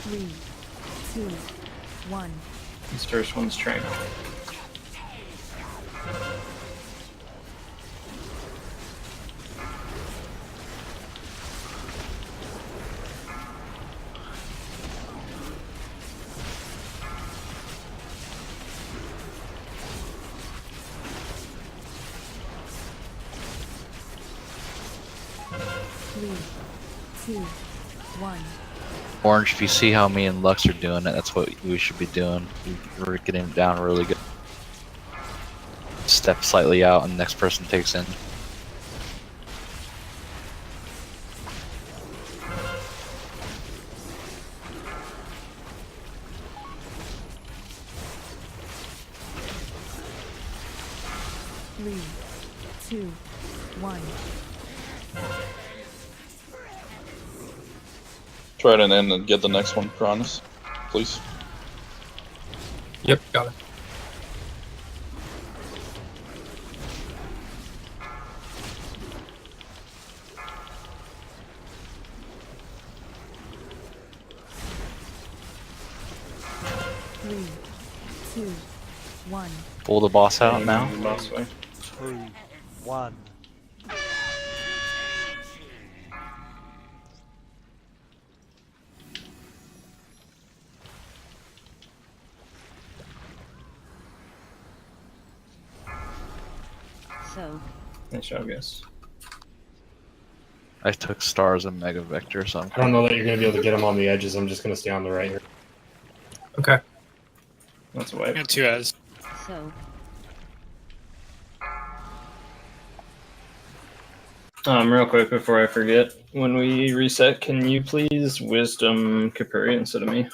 3, 2, 1. This first one's trained. Three, two, one. Orange, if you see how me and Lux are doing it, that's what we should be doing. We're getting it down really good. Step slightly out and the next person takes in. Three, two, one. Try it in and get the next one, Piranhas, please. Yep, got it. Three, two, one. Pull the boss out now. The boss way. 2, 1. So, Nice job, guys. I took stars and mega vector, so I'm I don't know that you're going to be able to get them on the edges. I'm just going to stay on the right here. Okay. That's a I wipe. got 2 as. so. Real quick before I forget, when we reset, can you please wisdom Kapuri instead of me?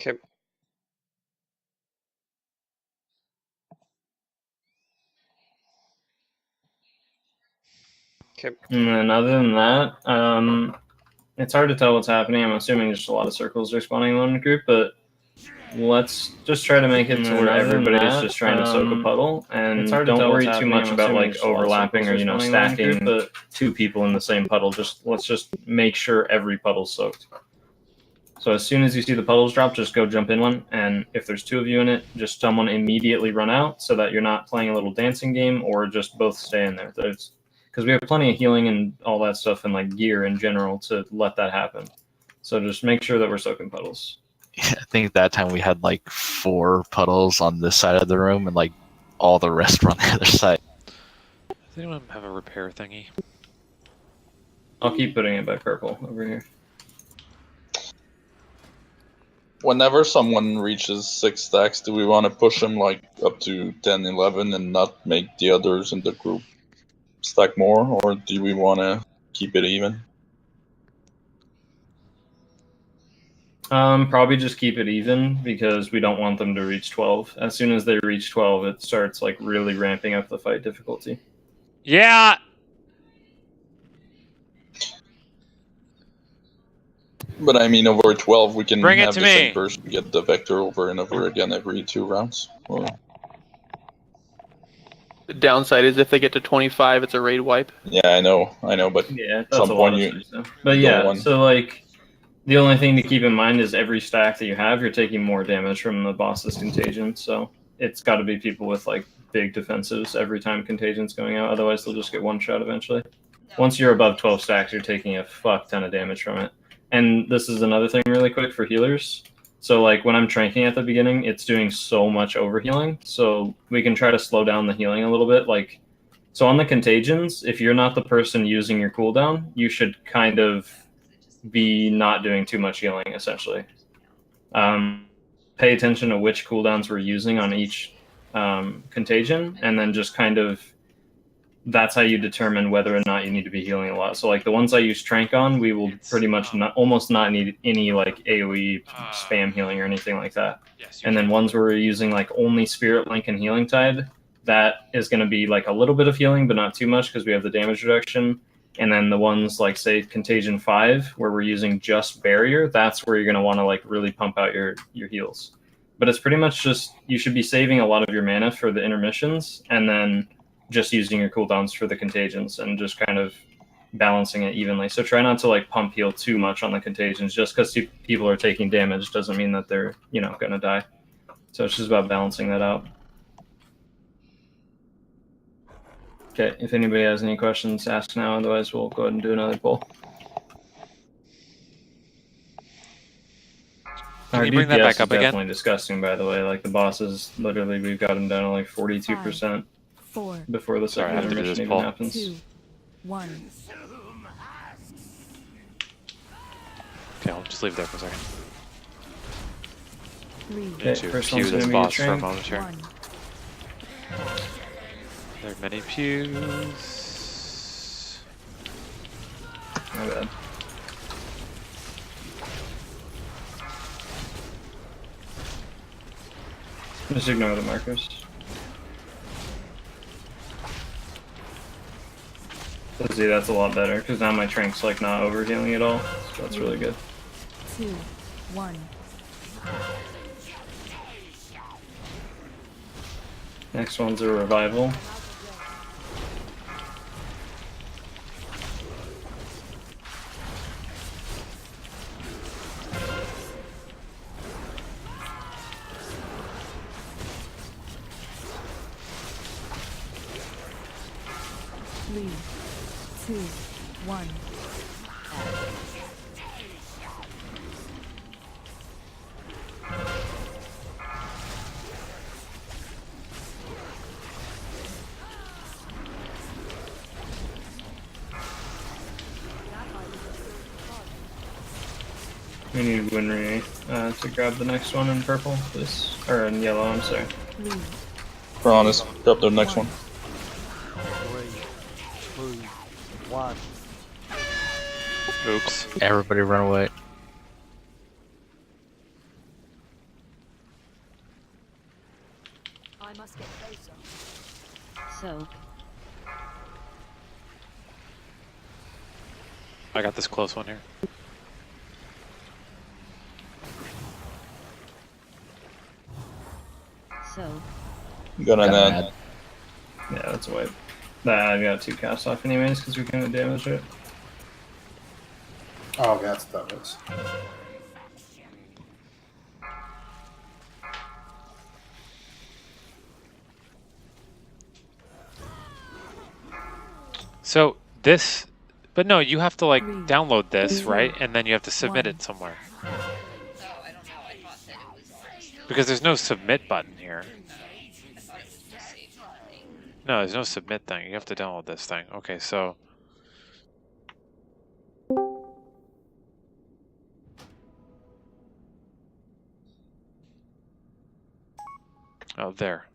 Okay. Okay. And then other than that, it's hard to tell what's happening. I'm assuming just a lot of circles are spawning in the group, but let's just try to make it to where everybody's just trying to soak a puddle, and don't worry too much about like overlapping or stacking but 2 people in the same puddle. Let's just make sure every puddle's soaked. So as soon as you see the puddles drop, just go jump in one, and if there's 2 of you in it, just someone immediately run out so that you're not playing a little dancing game, or just both stay in there. Because we have plenty of healing and all that stuff and like gear in general to let that happen. So just make sure that we're soaking puddles. I think that time we had like 4 puddles on this side of the room and like all the rest were on the other side. Does anyone have a repair thingy? I'll keep putting it by purple over here. Whenever someone reaches 6 stacks, do we want to push them like up to 10, 11 and not make the others in the group stack more, or do we want to keep it even? Probably just keep it even because we don't want them to reach 12. As soon as they reach 12, it starts like really ramping up the fight difficulty. Yeah! But I mean, over 12, we can Bring it have to the me. same person get the vector over and over again every 2 rounds. Or... The downside is if they get to 25, it's a raid wipe. Yeah, I know, but Yeah, that's some a lot point of stuff. But yeah, so like the only thing to keep in mind is every stack that you have, you're taking more damage from the boss's contagion. So it's got to be people with like big defensives every time contagion's going out. Otherwise, they'll just get one shot eventually. Once you're above 12 stacks, you're taking a fuck ton of damage from it. And this is another thing really quick for healers. So like when I'm tranking at the beginning, it's doing so much overhealing. So we can try to slow down the healing a little bit. Like, so on the contagions, if you're not the person using your cooldown, you should kind of be not doing too much healing, essentially. Pay attention to which cooldowns we're using on each contagion, and then just kind of that's how you determine whether or not you need to be healing a lot. So like the ones I use Trank on, we will pretty much almost not need any like AoE spam healing or anything like that. And then ones where we're using like only Spirit Link and Healing Tide, that is going to be like a little bit of healing, but not too much because we have the damage reduction. And then the ones like say Contagion 5, where we're using just Barrier, that's where you're going to want to like really pump out your heals. But it's pretty much just, you should be saving a lot of your mana for the intermissions, and then just using your cooldowns for the contagions, and just kind of balancing it evenly. So try not to like pump heal too much on the contagions. Just because people are taking damage doesn't mean that they're gonna die. So it's just about balancing that out. Okay, if anybody has any questions, ask now. Otherwise, we'll go ahead and do another poll. Can Our you bring that DPS back is up again? definitely disgusting, by the way. Like the bosses, literally, we've got them down to like 42% 4, before the Sorry, I second have to do intermission this even poll. happens. 2, 1. Okay, I'll just leave it there for a second. 3, Okay, To first pew one's this gonna be a boss for a shrink. moment here. 1. There are many pews. My bad. Just ignore the markers. So see, that's a lot better, because now my Trink's like not overhealing at all. So that's really good. 2, 1. Next one's a revival. Three, 2, 1. We need Winry to grab the next one in purple, please. Or in yellow, I'm sorry. 3, Piranhas, grab the next one. 3, 2, 1. Oops. Everybody run away. I must get closer. So, I got this close one here. so, Got an Got ad. mad. Yeah, that's a wipe. Nah, I got 2 casts off anyways, because we couldn't damage it. Oh, that's what that was. So this, but no, you have to like 3, download this, 2, right? And then you have to submit 1. it somewhere. Because there's no submit button here. No, there's no submit thing. You have to download this thing. Okay, so. Oh, there.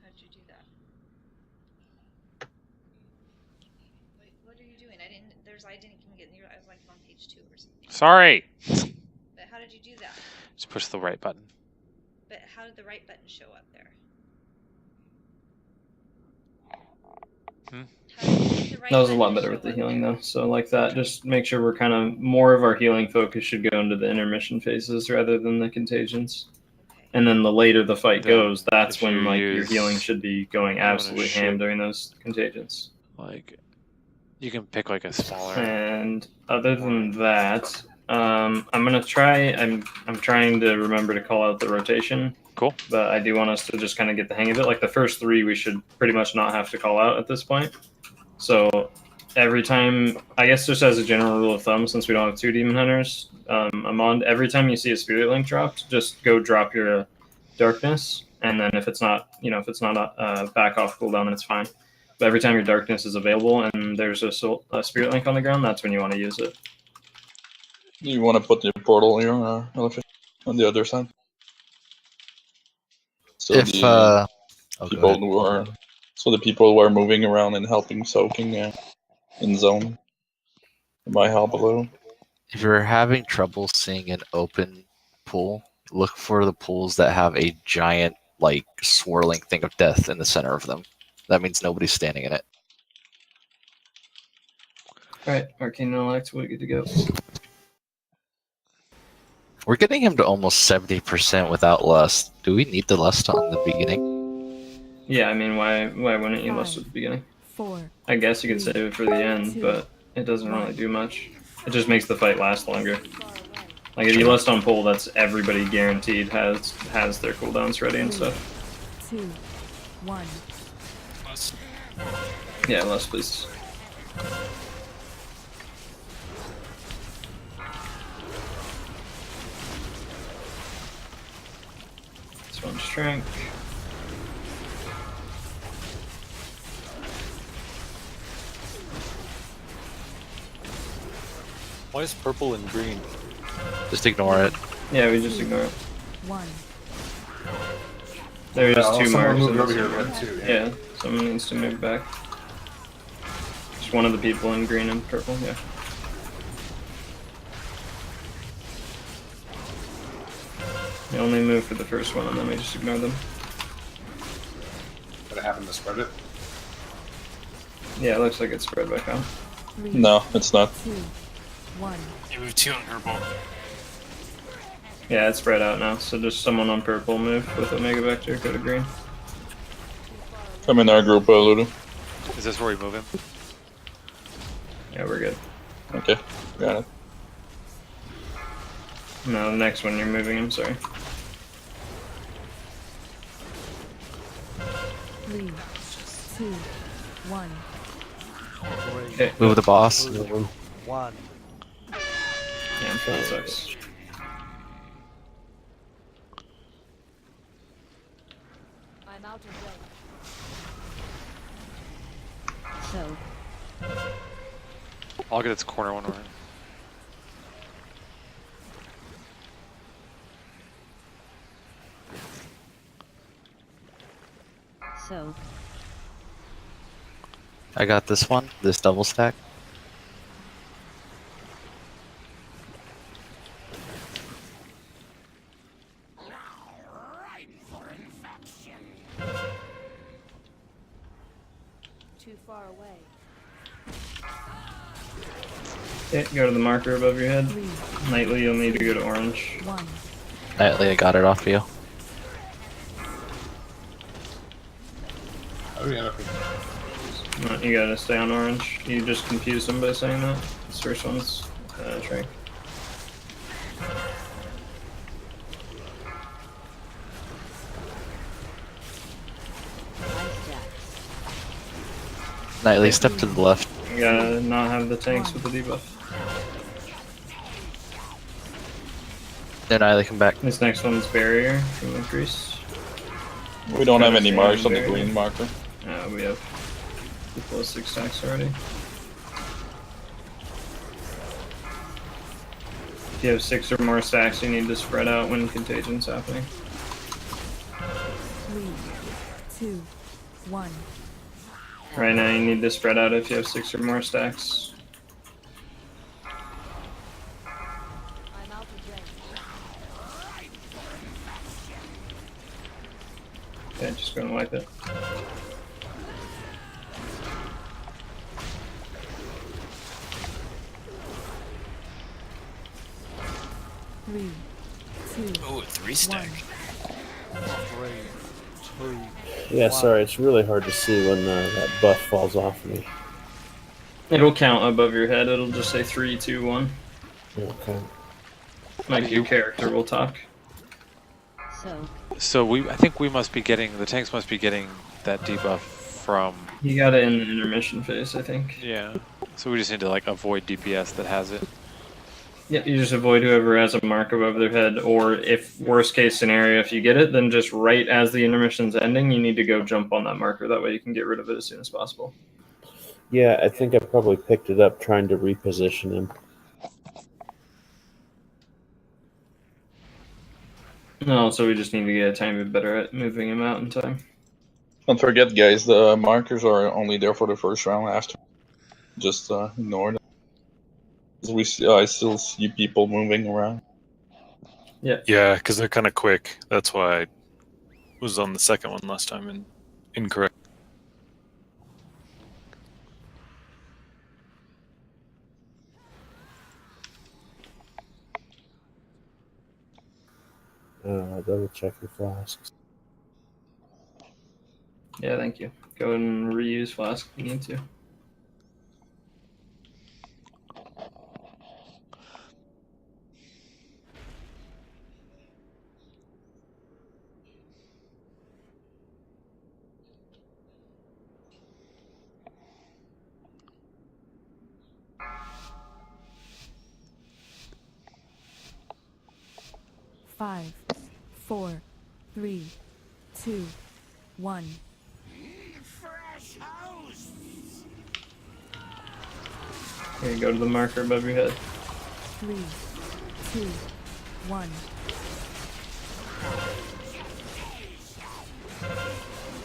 How'd you do that? Wait, what are you doing? I didn't even get near. I was like on page 2 or something. Sorry. But how did you do that? Just push the right button. But how did the right button show up there? Hmm? How did you hit the right That was a button lot to better show with the up healing there? though. So like that, just make sure we're kind of more of our healing focus should go into the intermission phases rather than the contagions. Okay. And then the later the fight Then goes, that's if when you like your use- healing should be going you wanna absolutely ham ship- during those contagions. Like, you can pick like a smaller. And other than that, I'm gonna try. I'm trying to remember to call out the rotation. Cool. But I do want us to just kind of get the hang of it. Like the first 3, we should pretty much not have to call out at this point. So every time, I guess just as a general rule of thumb, since we don't have 2 demon hunters, Amon, every time you see a spirit link dropped, just go drop your darkness, and then if it's not, if it's not a back off cooldown, then it's fine. But every time your darkness is available and there's a spirit link on the ground, that's when you want to use it. You want to put the portal here, Elephant, on the other side? So If the oh, go people ahead. who are, so the people who are moving around and helping soaking in zone might help a little. If you're having trouble seeing an open pool, look for the pools that have a giant, like, swirling thing of death in the center of them. That means nobody's standing in it. Alright, Arcane Intellect, we're good to go. We're getting him to almost 70% without lust. Do we need the lust on the beginning? Yeah, I mean, why wouldn't you list at the beginning? 4, I guess you could save it for the end, but it doesn't really do much. It just makes the fight last longer. Like if you list on pull, that's everybody guaranteed has their cooldowns ready and stuff. 2, 1. Yeah, less please. This one's strength. Why is purple and green? Just ignore it. Yeah, we just ignore it. 1. There's two someone marks. moved in over this here, area. red too, yeah. Yeah, someone needs to move back. Just one of the people in green and purple, yeah. They only move for the first one and then we just ignore them. Did it happen to spread it? Yeah, it looks like it's spread back out. 3, No, it's not. 2, 1. You moved 2 on purple. Yeah, it's spread out now, so just someone on purple move with Omega Vector, go to green. I'm in our group, Ludo. Is this where we move him? Yeah, we're good. Okay, got it. No, the next one you're moving him, sorry. 3, 2, 1. Okay. Move the boss. 1. Yeah, that sucks. I'm out of range. So, I'll get its corner one. so, I got this one. This double stack. too far away. Okay, go to the marker above your head. 3, Nightly, you'll need to go to orange. 1. Nightly, I got it off you. How do we end up here? No, you gotta stay on orange. You just confused them by saying that. This first one's Trank. Nightly, step to the left. You gotta not have the tanks with the debuff. No, Nightly, come back. This next one's barrier from increase. We don't have any Stay marks on the barrier. green marker. We have people with 6 stacks already. If you have 6 or more stacks, you need to spread out when contagion's happening. 3, 2, 1. Right now, you need to spread out if you have 6 or more stacks. I'm out of range. Okay, just gonna wipe it. Three, 2, Oh, a 3-stack. 3, 2. Yeah, sorry, it's really hard to see when that buff falls off me. It'll count above your head. It'll just say 3, 2, 1. Okay. Like your character will talk. So, So I think we must be getting, the tanks must be getting that debuff from, You got it in the intermission phase, I think. yeah. So we just need to like avoid DPS that has it. Yep, you just avoid whoever has a mark above their head, or if worst case scenario, if you get it, then just right as the intermission's ending, you need to go jump on that marker. That way you can get rid of it as soon as possible. Yeah, I think I probably picked it up trying to reposition him. No, so we just need to get a tiny bit better at moving him out in time. Don't forget, guys, the markers are only there for the first round. After, just ignore them. I still see people moving around. Yeah, because they're kind of quick. That's why I was on the second one last time and incorrect. Double check your flasks. Yeah, thank you. Go ahead and reuse flask if you need to. Five, 4, 3, 2, 1. Here, go to the marker above your head. 3, 2, 1.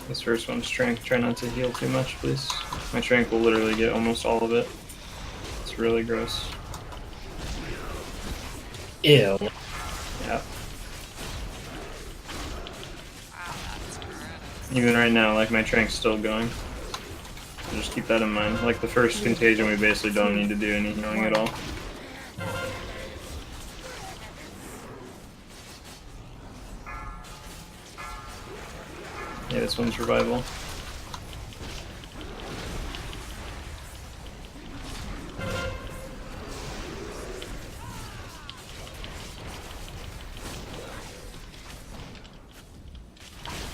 This first one's strength. Try not to heal too much, please. My strength will literally get almost all of it. It's really gross. Ew. Yeah. Even right now, like, my strength's still going. So just keep that in mind. Like the first contagion, we basically don't need to do any healing at all. Yeah, this one's revival.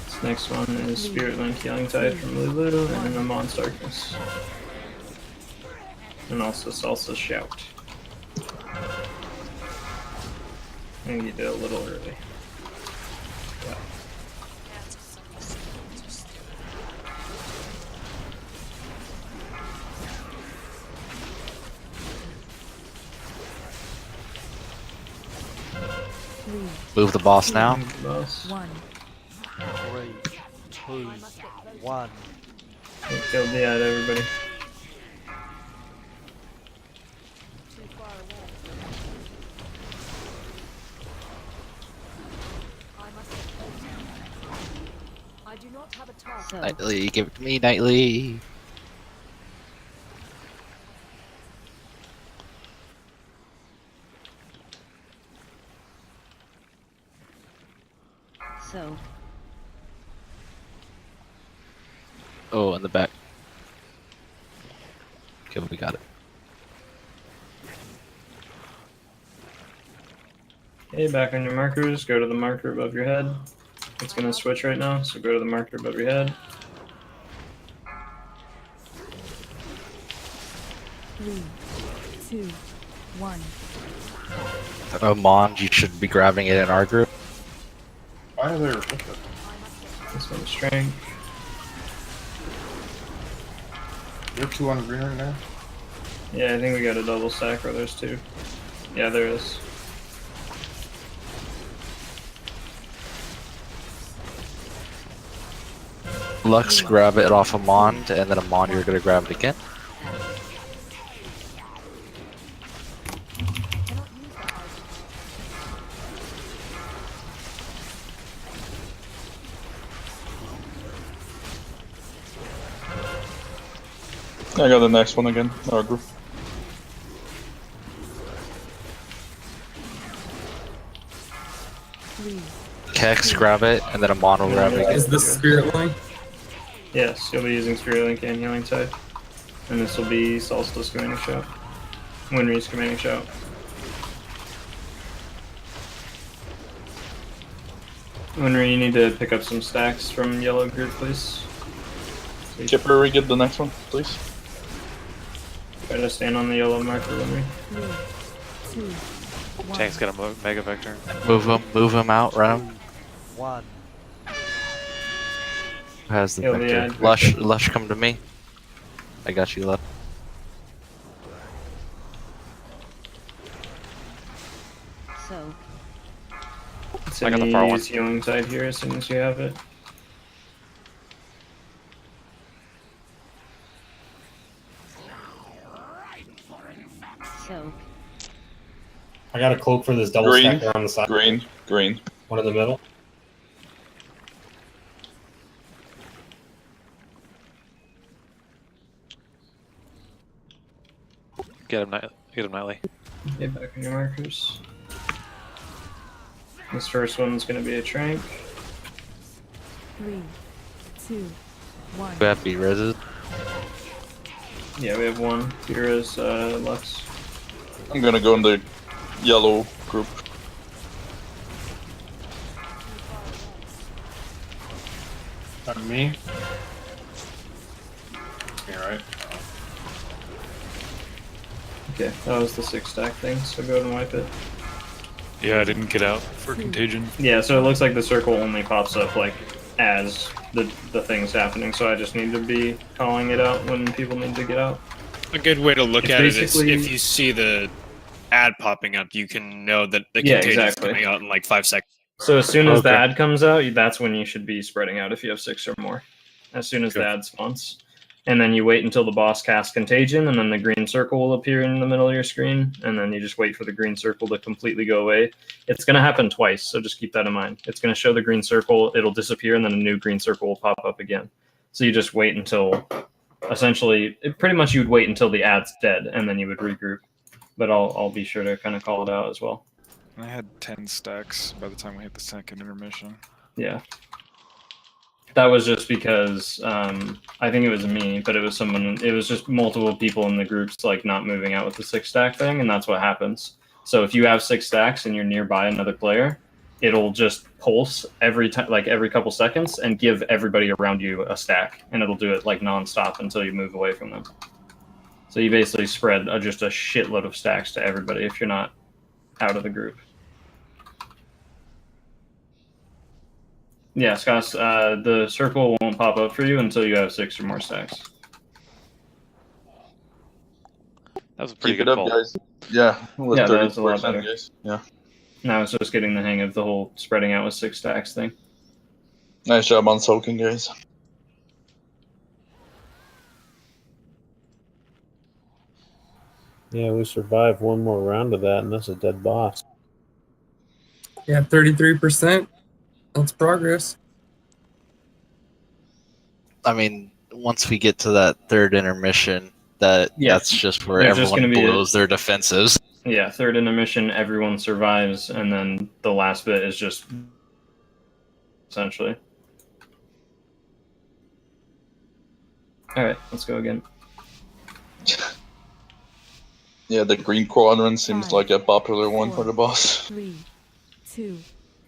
This next one is Spirit Link Healing Tide from Lulu, and then Amon's Darkness. And also Salsa Shout. I think you did a little early. Yeah. Move the boss now. Boss. 1. 3, 2, 1. Killed the ad, everybody. I do not have a task. Nightly, give it to me, Nightly. So, Oh, in the back. Okay, we got it. Okay, back on your markers. Go to the marker above your head. It's gonna switch right now, so go to the marker above your head. 3, 2, 1. Mon, you should be grabbing it in our group. Why are there? This one's strength. You're 2 on green right now? Yeah, I think we got a double stack, or there's 2. Yeah, there is. Lux, grab it off of Mond, and then Amon, you're gonna grab it again. I got the next one again. Our group. Kex, grab it, and then Amon will grab it again. Is this Spirit Link? Yes, you'll be using Spirit Link and Healing Tide. And this will be Solstice Commanding Shout. Winry's Commanding Shout. Winry, you need to pick up some stacks from yellow group, please. Chipper, we get the next one, please. Try to stand on the yellow marker, Winry. 3, 2, 1. Tank's got a Mega Vector. Move him out, run him. 1. Who has the Kill the vector? ad. Lush, come to me. I got you, Lush. So, So I got the you far one. use Healing Tide here as soon as you have it. so. I got a cloak for this double Green, stacker on the side. green. One in the middle. Get him Nightly. Get back on your markers. This first one's gonna be a trank. 3, 2, one. We have B-reses. Yeah, we have one. Here is Lux. I'm gonna go in the yellow group. On me? Yeah, right. Okay, that was the 6 stack thing, so go ahead and wipe it. Yeah, I didn't get out for contagion. Yeah, so it looks like the circle only pops up like as the thing's happening, so I just need to be calling it out when people need to get out. A good way to look It's at it is basically- if you see the ad popping up, you can know that the Yeah, contagion is exactly. coming out in like 5 seconds. So as soon as the Okay. ad comes out, that's when you should be spreading out if you have 6 or more. As soon as the ad spawns. And then you wait until the boss casts Contagion, and then the green circle will appear in the middle of your screen, and then you just wait for the green circle to completely go away. It's going to happen twice, so just keep that in mind. It's going to show the green circle, it'll disappear, and then a new green circle will pop up again. So you just wait until, essentially, pretty much you would wait until the ad's dead, and then you would regroup. But I'll be sure to kind of call it out as well. I had 10 stacks by the time we hit the second intermission. Yeah. That was just because I think it was me, but it was someone. It was just multiple people in the groups like not moving out with the 6 stack thing, and that's what happens. So if you have 6 stacks and you're nearby another player, it'll just pulse every time, like every couple seconds, and give everybody around you a stack, and it'll do it like nonstop until you move away from them. So you basically spread just a shitload of stacks to everybody if you're not out of the group. Yeah, Scott, the circle won't pop up for you until you have 6 or more stacks. That was a pretty Keep good it up, pull. guys. Yeah, with Yeah, that was a lot 30%, better. guys. Yeah. Now it's just getting the hang of the whole spreading out with 6 stacks thing. Nice job on soaking, guys. Yeah, we survived one more round of that, and that's a dead boss. Yeah, 33%. That's progress. I mean, once we get to that third intermission, that's just where There's just everyone gonna be blows their defenses. Yeah, third intermission, everyone survives, and then the last bit is just essentially. All right, let's go again. Yeah, the green quadrant seems 5, like a popular one for 4, the boss. 3, 2.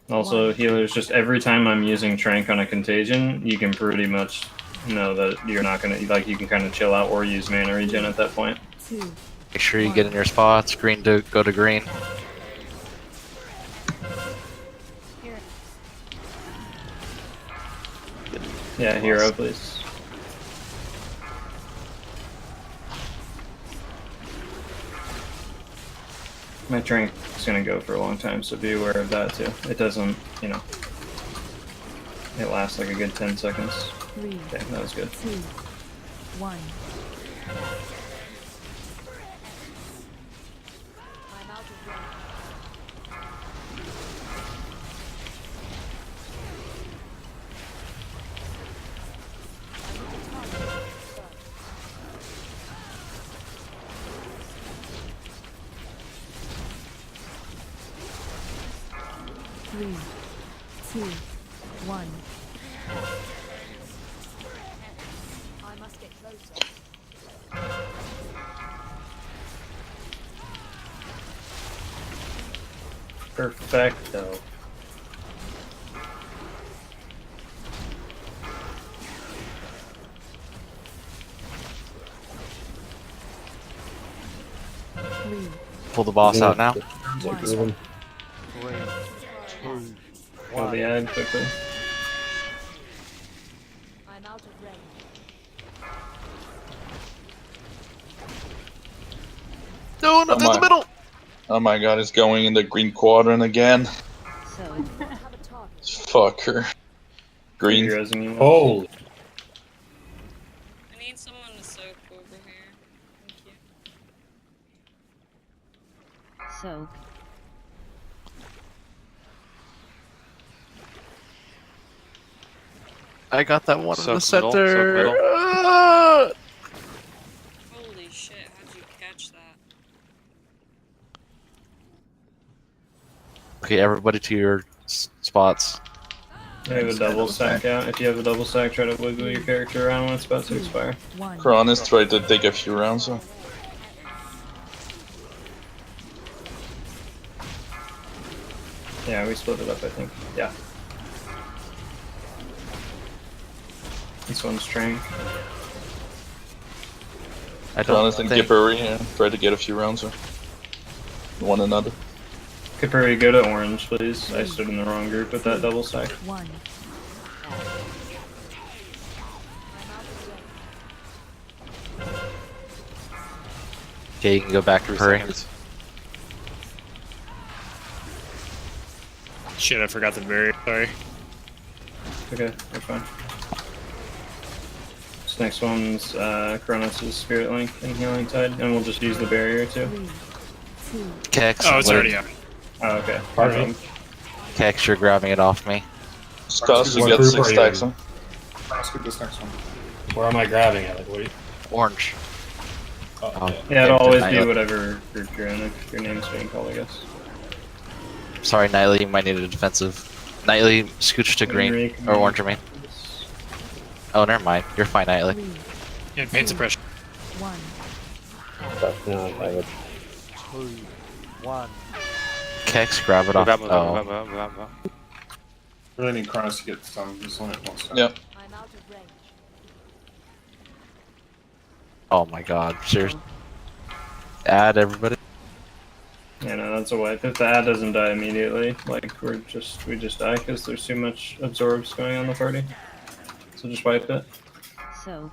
Also, 1. healers, just every time I'm using Trank on a Contagion, you can pretty much know that you're not gonna, like, you can kind of chill out or use mana regen at that point. 2. Make sure you get in your spots. Green to go to green. Here. Yeah, hero, please. My Trank is gonna go for a long time, so be aware of that too. It doesn't, you know, it lasts like a good 10 seconds. 3, Okay, that was good. 2, 1. I'm out of range. Three, 2, 1. I must get closer. Perfecto. Three, Pull the boss out now. 1. 3, 2, Kill the 1. ad quickly. I'm out of range. No, not in the middle. Oh my god, it's going in the green quadrant again. So, Have a target. Fucker. Green. Heroes and you. Holy. I need someone to soak over here. Thank you. soak. I got that one in the Soak middle, center. soak middle. Ah! Holy shit, how'd you catch that? Okay, everybody to your spots. You have a double stack out. If you have a double stack, try to wiggle your character around when it's about to expire. Cronus tried to take a few rounds. So. Yeah, we split it up, I think. Yeah. This one's strength. Cronus and Gippery try to get a few rounds. One another. Kapuri, go to orange, please. I stood in the wrong group with that double stack. Okay, you can go back to Kapuri. Shit, I forgot the barrier. Sorry. Okay, that's fine. This next one's Kronos' Spirit Link and Healing Tide, and we'll just use the barrier too. Kex. Oh, it's already out. Oh, okay. Pardon? Kex, you're grabbing it off me. Scott, you What get group 6 are you stacks. in? Let's get this next one. Where am I grabbing it? Like, what are you... Orange. Oh, yeah. Yeah, it'll always be Nightly. whatever group you're in if your name's being called, I guess. Sorry, Nightly, you might need a defensive. Nightly, scooch to green. Or orange, I mean. Oh, never mind. You're fine, Nightly. Yeah, paint suppression. Tough now, I would. 2, 1. Kex, grab it off. Oh. Really need Cronus to get some. Just one at once. Yep. Oh my god, seriously. Add everybody. Yeah, no, that's a wipe. If the ad doesn't die immediately, like we just die because there's too much absorbs going on the party. So just wipe it. So.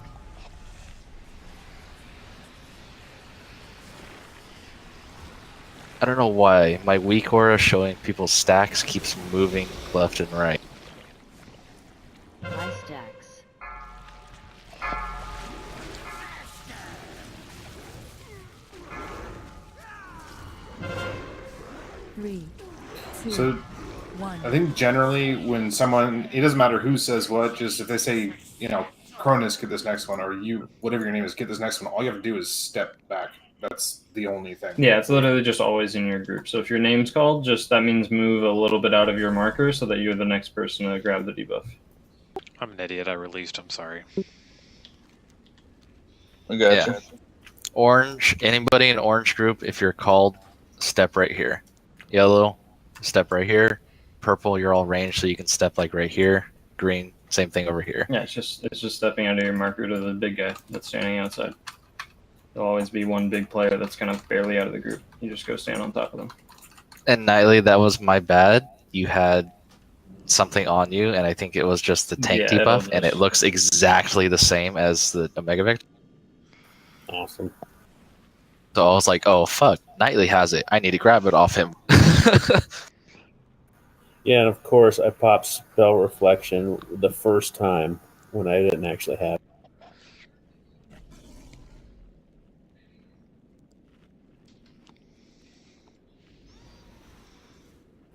I don't know why my weak aura showing people's stacks keeps moving left and right. My stacks. Three, two, So, 1. I think generally when someone, it doesn't matter who says what, just if they say, you know, Cronus, get this next one, or you, whatever your name is, get this next one, all you have to do is step back. That's the only thing. Yeah, it's literally just always in your group. So if your name's called, just that means move a little bit out of your marker so that you're the next person to grab the debuff. I'm an idiot. I released. I'm sorry. I gotcha. Yeah. Orange, anybody in orange group, if you're called, step right here. Yellow, step right here. Purple, you're all ranged, so you can step like right here. Green, same thing over here. Yeah, it's just stepping out of your marker to the big guy that's standing outside. There'll always be one big player that's kind of barely out of the group. You just go stand on top of them. And Nightly, that was my bad. You had something on you, and I think it was just the tank Yeah, debuff, and it looks exactly the same as the Omega Vector. Awesome. So I was like, oh fuck, Nightly has it. I need to grab it off him. Yeah, and of course I popped Spell Reflection the first time when I didn't actually have it.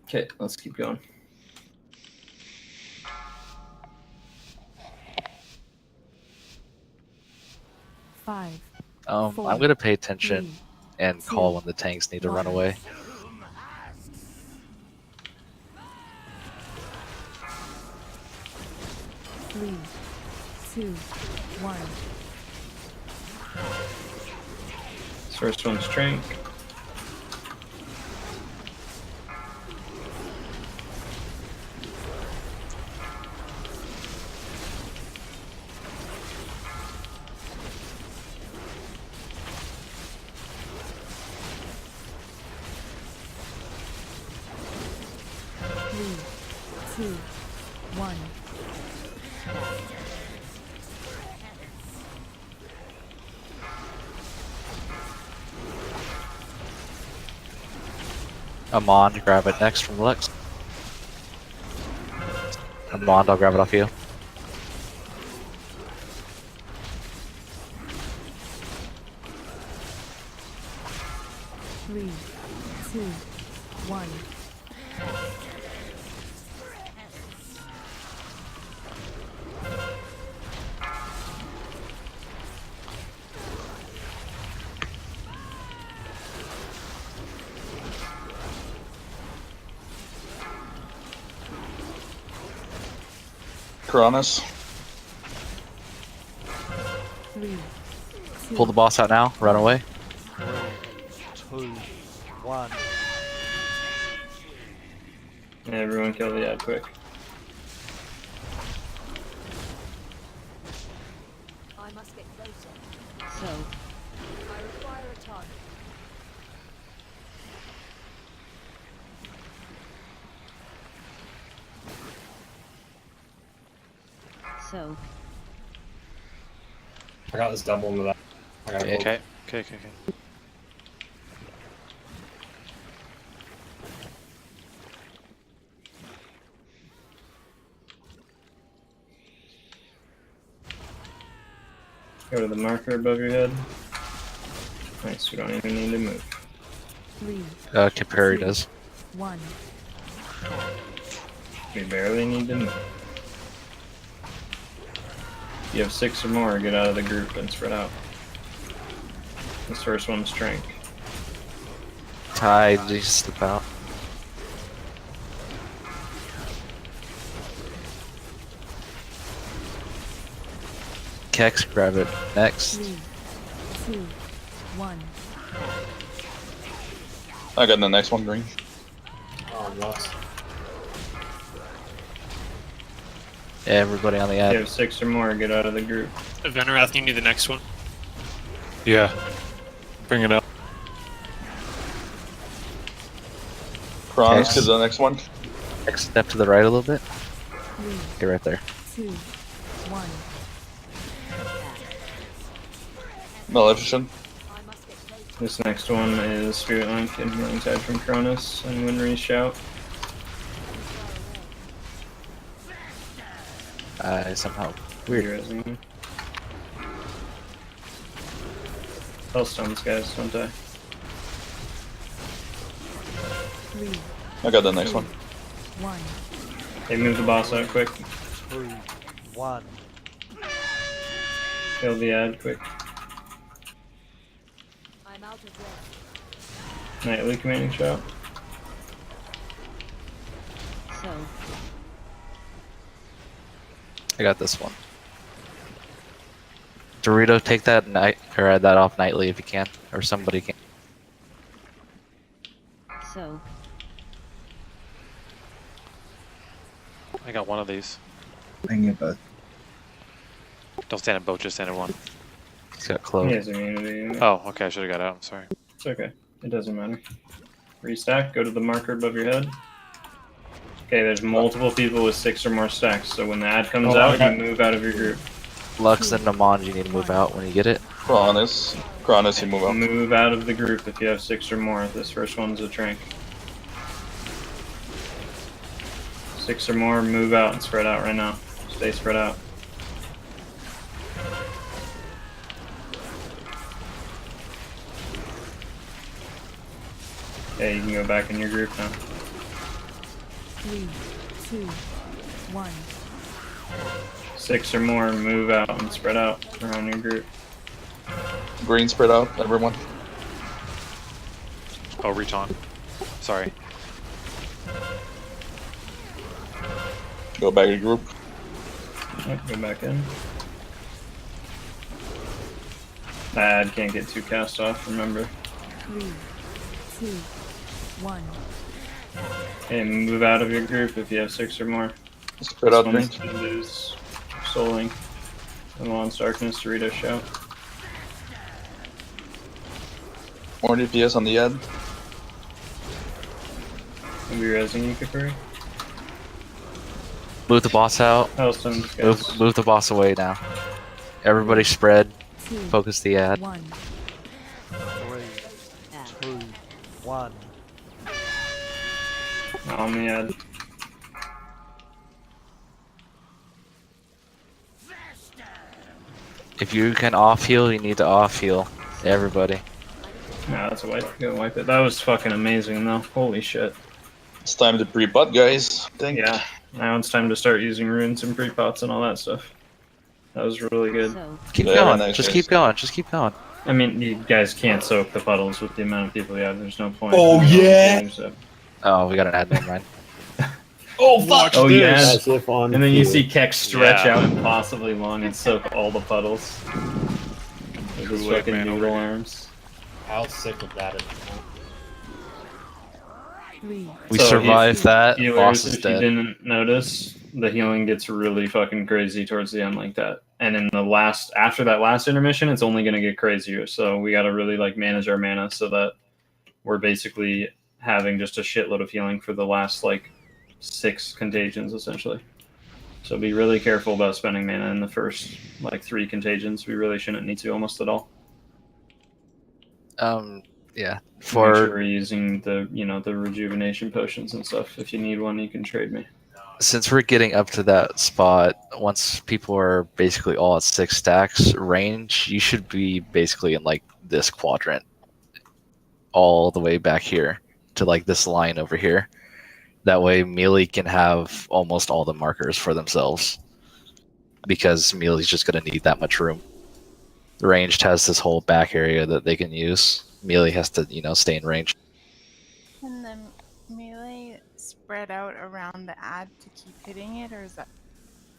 Okay, let's keep going. Five. I'm gonna pay attention and call when the tanks need to run away. Three, two, 1. This first one's strength. Three, two, 1. Amon, grab it next from Lex. Amon, I'll grab it off you. Three, two, 1. Cronus. 3, 2, Pull the boss out now. Run away. 2, 1. Everyone kill the ad quick. I must get closer. So, I require a target. So, I got this double into that. I gotta go. Okay. Go to the marker above your head. Nice, we don't even need to move. 3, Kapari does. 1. We barely need to move. If you have 6 or more, get out of the group and spread out. This first one's strength. Ty, just slip out. Kex, grab it. Next. 3, 2, 1. I got the next one, green. Oh, nuts. Everybody on the If ad. you have 6 or more, get out of the group. Venerath, you need the next one. Yeah. Bring it up. Cronus Okay. to the next one. Next step to the right a little bit. 3, Okay, right there. 2, 1. Maleficent. This next one is Spirit Link and Healing Tide from Cronus and Winry Shout. Somehow. Weird. Hellstones, guys, don't die. 3, I got the next one. 1. Hey, move the boss out quick. 2, 1. Kill the ad quick. I'm out of breath. Nightly commanding shout. So, I got this one. Dorito, take that night or that off nightly if you can, or somebody can. so. I got one of these. I can get both. Don't stand in both, just stand in one. He's got clove. He has immunity. Oh, okay, I should have got out. I'm sorry. It's okay. It doesn't matter. Restack, go to the marker above your head. Okay, there's multiple people with 6 or more stacks, so when the ad comes out, you move out of your group. Lux and Namon, you need to move out when you get it. Cronus, you move out. Move out of the group if you have 6 or more. This first one's a trank. 6 or more, move out and spread out right now. Stay spread out. Okay, you can go back in your group now. 3, 2, 1. 6 or more, move out and spread out around your group. Green spread out, everyone. Oh, reach on. Sorry. Go back to group. Yep, go back in. Ad can't get too cast off, remember. 3, 2, 1. And move out of your group if you have 6 or more. Spread out, green. You lose Soul Link. Amon's Darkness, Dorito Shout. More DPS on the ad. I'll be rezzing you, Kapari. Move the boss out. Hellstones, guys. Move the boss away now. Everybody spread. 2, Focus the ad. 1. 3, 2, 1. On the ad. If you can off heal, you need to off heal. Everybody. Nah, that's a wipe. Go wipe it. That was fucking amazing, though. Holy shit. It's time to pre-butt, guys. I think. Yeah. Now it's time to start using runes and pre-pots and all that stuff. That was really good. Keep Yeah, going. nice, Just guys. keep going. Just keep going. I mean, you guys can't soak the puddles with the amount of people you have. There's no point. Oh, yeah. So. Oh, we got an ad. Never mind. Oh fuck! Oh yeah, As if on and then you cue. see Keck stretch Yeah. out impossibly long and soak all the puddles with his Kool-Aid fucking man noodle over here. arms. I was sick of that at the time. 3, We So survived that. Healers, Boss is if you dead. didn't notice, the healing gets really fucking crazy towards the end like that. And in the last, after that last intermission, it's only going to get crazier. So we got to really like manage our mana so that we're basically having just a shitload of healing for the last like 6 contagions essentially. So be really careful about spending mana in the first like 3 contagions. We really shouldn't need to almost at all. Yeah. Make For sure we're using the the rejuvenation potions and stuff. If you need one, you can trade me. since we're getting up to that spot, once people are basically all at 6 stacks range, you should be basically in like this quadrant, all the way back here to like this line over here. That way, melee can have almost all the markers for themselves, because melee's just going to need that much room. Ranged has this whole back area that they can use. Melee has to, stay in range. Can the melee spread out around the ad to keep hitting it, or is that?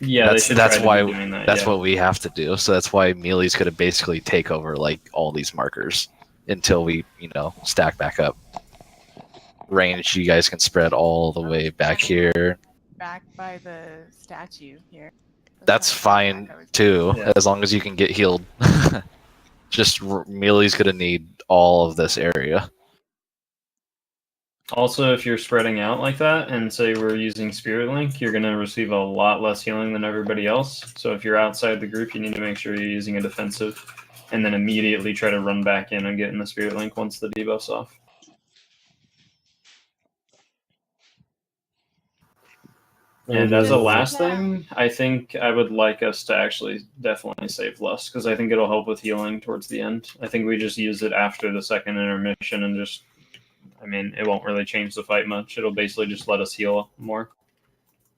Yeah, that's why doing that, that's yeah. what we have to do. So that's why melee's going to basically take over like all these markers until we, stack back up. Range, you guys can spread all the way back here. Back by the statue here. That's fine too, Yeah. as long as you can get healed. Just melee's going to need all of this area. Also, if you're spreading out like that, and say we're using Spirit Link, you're going to receive a lot less healing than everybody else. So if you're outside the group, you need to make sure you're using a defensive, and then immediately try to run back in and get in the Spirit Link once the debuff's off. And as a last thing, I think I would like us to actually definitely save Lust, because I think it'll help with healing towards the end. I think we just use it after the second intermission and just, it won't really change the fight much. It'll basically just let us heal more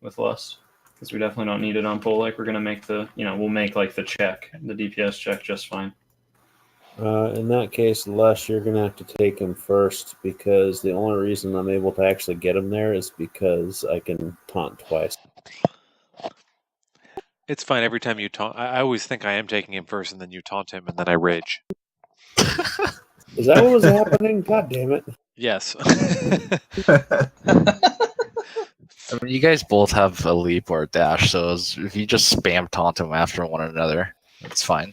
with Lust, because we definitely don't need it on pull. Like, we're going to make the, we'll make like the DPS check just fine. In that case, Les, you're going to have to take him first, because the only reason I'm able to actually get him there is because I can taunt twice. It's fine every time you taunt. I always think I am taking him first, and then you taunt him, and then I rage. Is that what was happening? God damn it. Yes. You guys both have a leap or a dash, so if you just spam taunt them after one another, it's fine.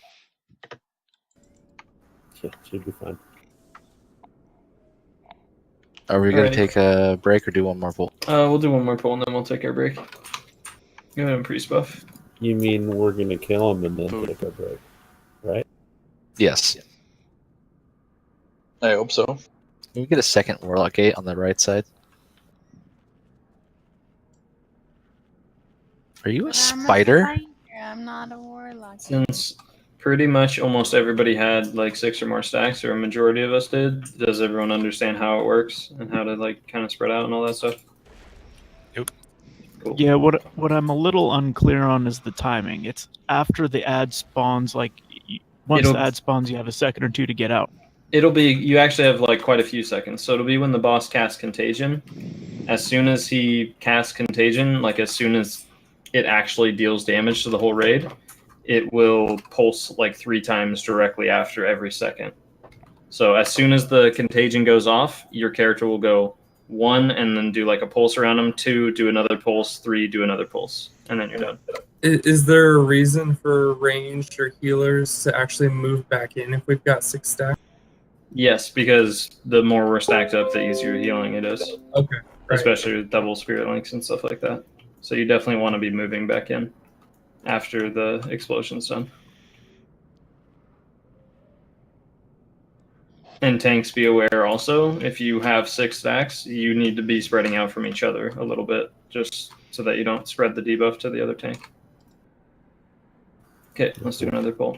Should be fine. Are we going to take a break or do one more pull? We'll do one more pull and then we'll take our break. Go ahead and priest buff. You mean we're going to kill him and then take a break, right? Yes. I hope so. Can we get a second Warlock Gate on the right side? Are you a spider? I'm not a warlock. Since pretty much almost everybody had like 6 or more stacks, or a majority of us did, does everyone understand how it works and how to like kind of spread out and all that stuff? Yep. Cool. Yeah, what I'm a little unclear on is the timing. It's after the ad spawns, like once the ad spawns, you have a second or two to get out. It'll be, you actually have like quite a few seconds. So it'll be when the boss casts Contagion. As soon as he casts Contagion, like as soon as it actually deals damage to the whole raid, it will pulse like 3 times directly after every second. So as soon as the Contagion goes off, your character will go 1 and then do like a pulse around him, 2, do another pulse, 3, do another pulse, and then you're done. Is there a reason for ranged or healers to actually move back in if we've got 6 stacks? Yes, because the more we're stacked up, the easier healing it is. Okay. Right. Especially with double spirit links and stuff like that. So you definitely want to be moving back in after the explosion's done. And tanks, be aware also, if you have 6 stacks, you need to be spreading out from each other a little bit, just so that you don't spread the debuff to the other tank. Okay, let's do another pull.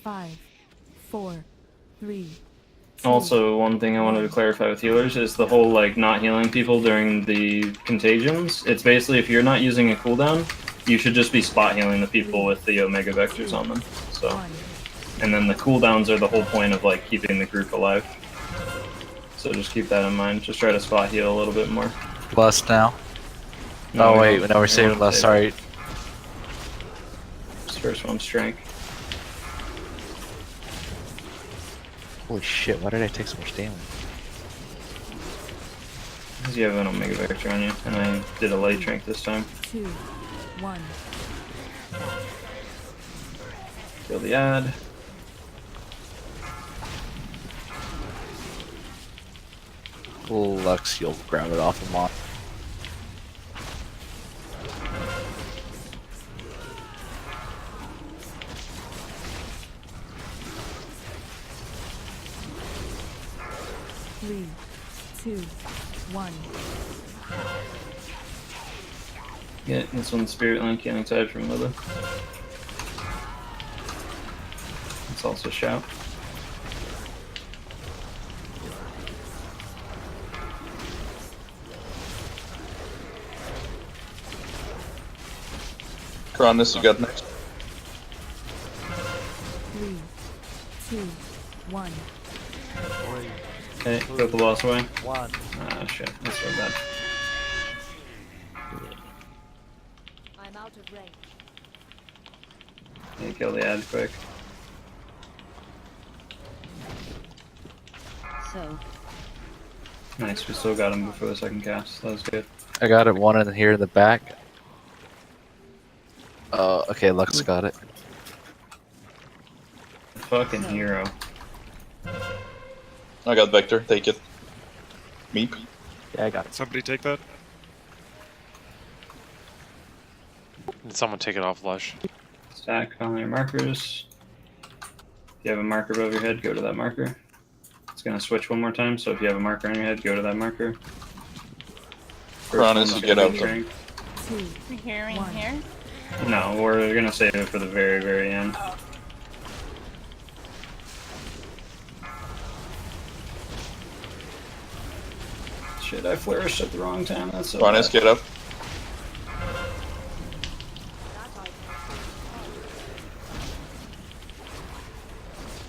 Five, 4, 3. Also, one thing I wanted to clarify with healers is the whole like not healing people during the contagions. It's basically if you're not using a cooldown, you should just be spot healing the people with the Omega Vectors on them. So And then the cooldowns are the whole point of like keeping the group alive. So just keep that in mind. Just try to spot heal a little bit more. Lust now. No, Oh wait, no, we're saving lust. Sorry. This first one's strength. Holy shit! Why did I take so much damage? Because you have an Omega Vector on you, and I did a light strength this time. 2, 1. Kill the ad. Lux, you'll grab it off him on. Three, 2, 1. Yeah, this one's Spirit Link, healing side from Lila. It's also Shout. Cronus, you got next. 3, 2, 1. Okay, got the boss away. 1. Ah, shit, that's so bad. I'm out of range. Yeah, kill the ad quick. So, Nice, we still got him before the second cast. That was good. I got it. One in here in the back. Oh, okay. Lux got it. Fucking hero. I got Vector, take it. Meep. Yeah, I got it. Somebody take that. Did someone take it off Lush? Stack on your markers. If you have a marker above your head, go to that marker. It's gonna switch one more time, so if you have a marker on your head, go to that marker. Cronus, you get out there. 2, We here, we 1. here. No, we're gonna save it for the very, very end. Shit, I flourished at the wrong time. That's so Cronus, bad. get up.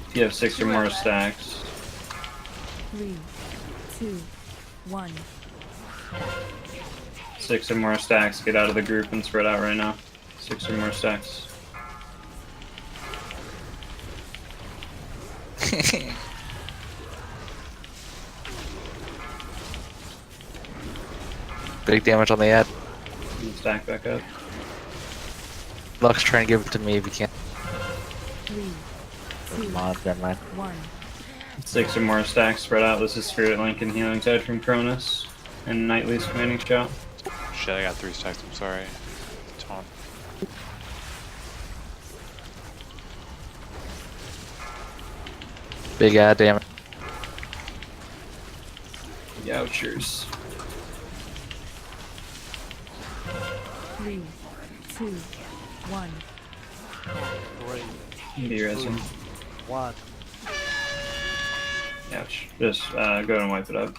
If you have 6 or more stacks. 3, 2, 1. 6 or more stacks, get out of the group and spread out right now. 6 or more stacks. Big damage on the ad. Stack back up. Lux, try and give it to me if you can. 3, 2, Come on, never mind. 1. 6 or more stacks spread out. This is Spirit Link and Healing Tide from Cronus. And Nightly's commanding Shout. Shit, I got 3 stacks. I'm sorry. Taunt. Big ad damage. Youchers. 3, 2, 1. 3, Be resin. 1. Ouch. Just go ahead and wipe it up.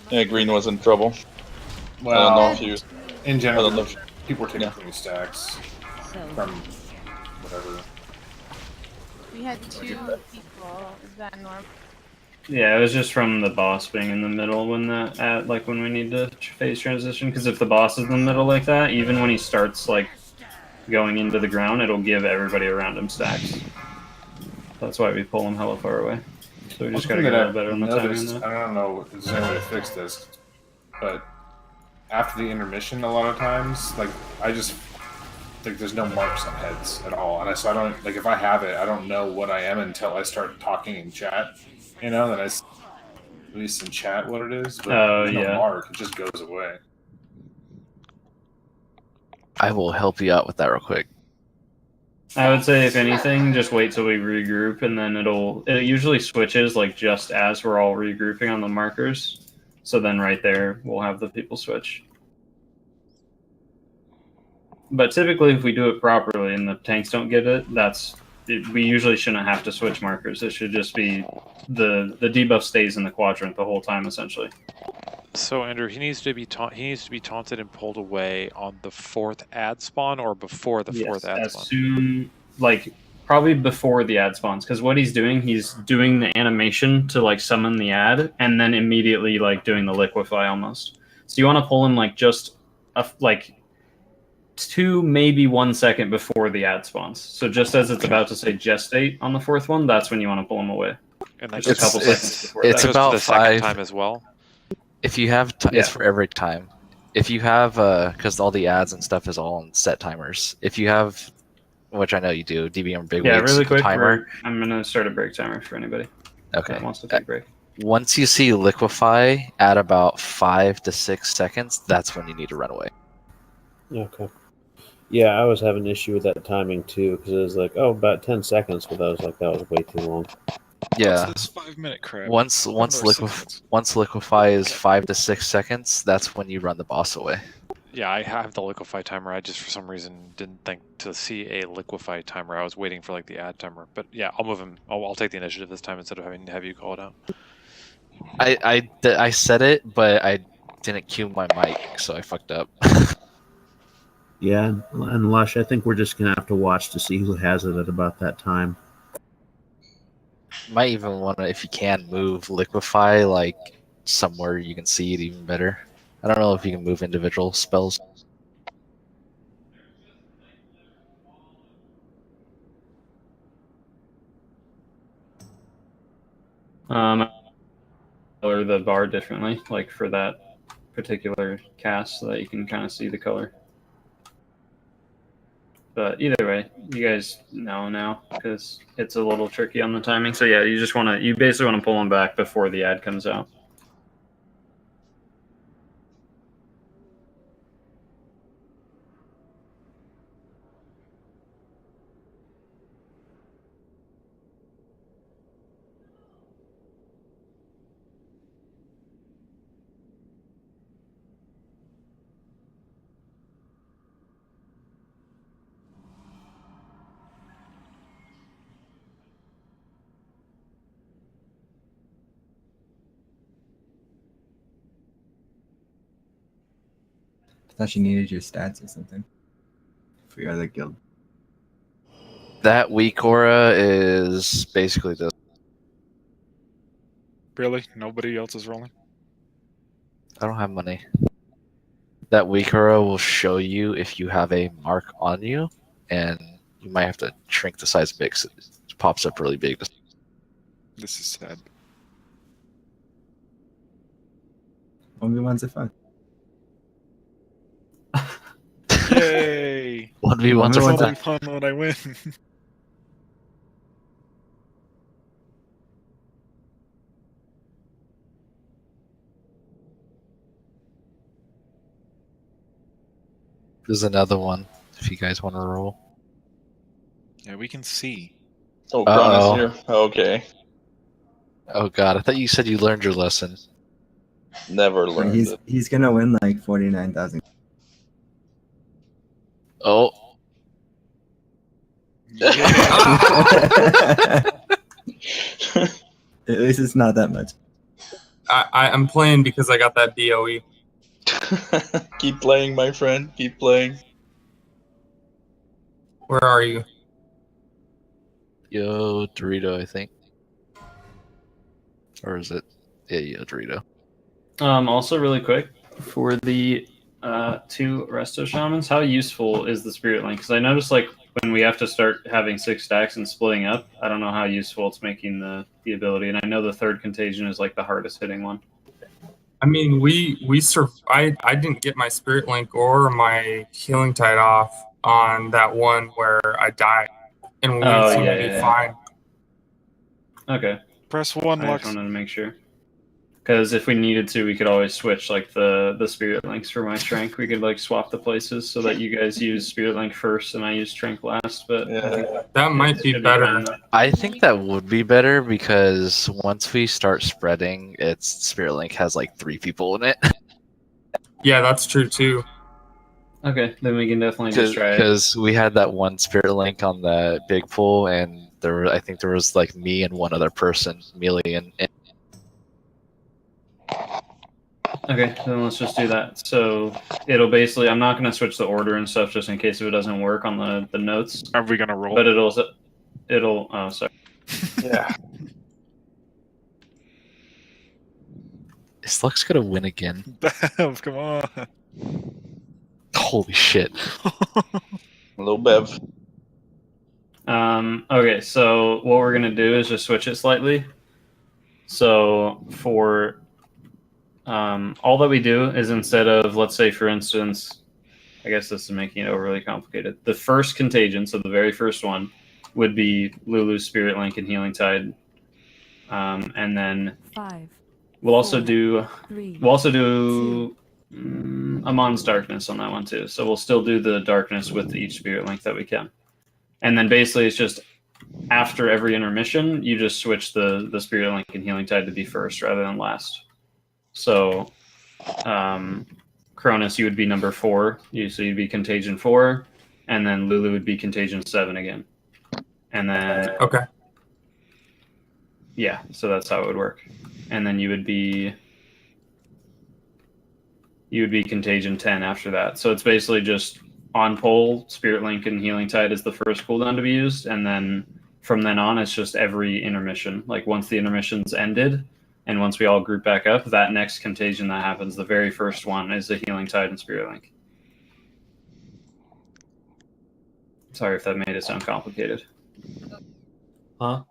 Yeah, green was in trouble. Well, I don't know if you. in I general, don't know if- people were taking Yeah. 20 stacks so from whatever. We had 2 people. Is that normal? Yeah, it was just from the boss being in the middle when like when we need to phase transition. Because if the boss is in the middle like that, even when he starts like going into the ground, it'll give everybody around him stacks. That's why we pull him hella far away. So we just gotta get a little better on the timing on noticed, that. I don't know if there's any way to fix this, but after the intermission, a lot of times, like I just like there's no marks on heads at all, and so I don't like if I have it, I don't know what I am until I start talking in chat. You know, then I at least in chat what it is, but there's no yeah. mark; it just goes away. I will help you out with that real quick. I would say if anything, just wait till we regroup, and then it usually switches like just as we're all regrouping on the markers. So then right there, we'll have the people switch. But typically, if we do it properly and the tanks don't get it, we usually shouldn't have to switch markers. It should just be the debuff stays in the quadrant the whole time, essentially. So Andrew, he needs to be taunted and pulled away on the 4th ad spawn or before the 4th ad as spawn. soon like probably before the ad spawns, because what he's doing the animation to like summon the ad, and then immediately like doing the liquefy almost. So you want to pull him like just like 2, maybe 1 second before the ad spawns. So just as it's about to say gestate on the 4th one, that's when you want to pull him away. And that just a couple seconds before it's that. about the 5 second time as well. If you have, Yeah. it's for every time. If you have, because all the ads and stuff is all on set timers. If you have, which I know you do, DBM Big Yeah, Wigs really quick. timer. I'm gonna start a break timer for anybody Okay. that wants to take a break. Once you see liquefy at about 5 to 6 seconds, that's when you need to run away. Okay. Yeah, I was having an issue with that timing too, because it was like, oh, about 10 seconds, but I was like, that was way too long. Yeah. What's this 5-minute crap? Once liquefy is 5 to 6 seconds, that's when you run the boss away. Yeah, I have the liquefy timer. I just for some reason didn't think to see a liquefy timer. I was waiting for like the ad timer. But yeah, I'll move him. I'll take the initiative this time instead of having to have you call it out. I said it, but I didn't cue my mic, so I fucked up. Yeah, and Lush, I think we're just going to have to watch to see who has it at about that time. Might even want to, if you can, move liquefy like somewhere you can see it even better. I don't know if you can move individual spells. Color the bar differently, like for that particular cast, so that you can kind of see the color. But either way, you guys know now because it's a little tricky on the timing. So yeah, you basically want to pull them back before the ad comes out. I thought you needed your stats or something for your other guild. That weak aura is basically this. Really? Nobody else is rolling? I don't have money. That weak aura will show you if you have a mark on you, and you might have to shrink the size a bit 'cause it pops up really big. This is sad. 1v1s are fun. Yay! 1v1s are It's fun. only fun when I win. There's another one if you guys want to roll. Yeah, we can see. Oh, Kron is here. Okay. Oh god, I thought you said you learned your lesson. Never learned it. He's gonna win like 49,000. Oh. At least it's not that much. I'm playing because I got that BOE. Keep playing, my friend. Keep playing. Where are you? Yo, Dorito, I think. Or is it? Yeah, Yo, Dorito. Also, really quick, for the 2 Resto Shamans, how useful is the Spirit Link? Because I noticed, like, when we have to start having 6 stacks and splitting up, I don't know how useful it's making the ability. And I know the 3rd Contagion is, like, the hardest hitting one. I mean, I didn't get my Spirit Link or my Healing Tide off on that one where I died, and we seemed to be fine. Okay. Press 1, I Lux. just wanted to make sure. Because if we needed to, we could always switch like the Spirit Links for my Trank. We could like swap the places so that you guys use Spirit Link first and I use Trank last. But I think that might be better. I think that would be better because once we start spreading, Spirit Link has like 3 people in it. Yeah, that's true too. Okay, then we can definitely just try it. Because we had that one Spirit Link on the big pool, and I think there was like me and one other person, Mealy and Okay, then let's just do that. So it'll basically, I'm not going to switch the order and stuff just in case if it doesn't work on the notes. Are we going to roll? But it'll. Oh, sorry. Yeah. Is Lux gonna win again? Bev, come on. Holy shit. Hello, Bev. Okay, so what we're gonna do is just switch it slightly. So for all that we do is instead of, let's say, for instance, I guess this is making it overly complicated. The first contagion, so the very first one, would be Lulu's Spirit Link and Healing Tide, and then 5. we'll also do 3. Amon's Darkness on that one too. So we'll still do the darkness with each Spirit Link that we can, and then basically it's just after every intermission, you just switch the Spirit Link and Healing Tide to be first rather than last. So, Cronus, you would be number 4. So you'd be Contagion 4, and then Lulu would be Contagion 7 again. And then Okay. Yeah, so that's how it would work. And then you would be Contagion 10 after that. So it's basically just on pole, Spirit Link and Healing Tide is the first cooldown to be used, and then from then on, it's just every intermission. Like once the intermission's ended, and once we all group back up, that next contagion that happens, the very first one, is the Healing Tide and Spirit Link. Sorry if that made it sound complicated. Huh?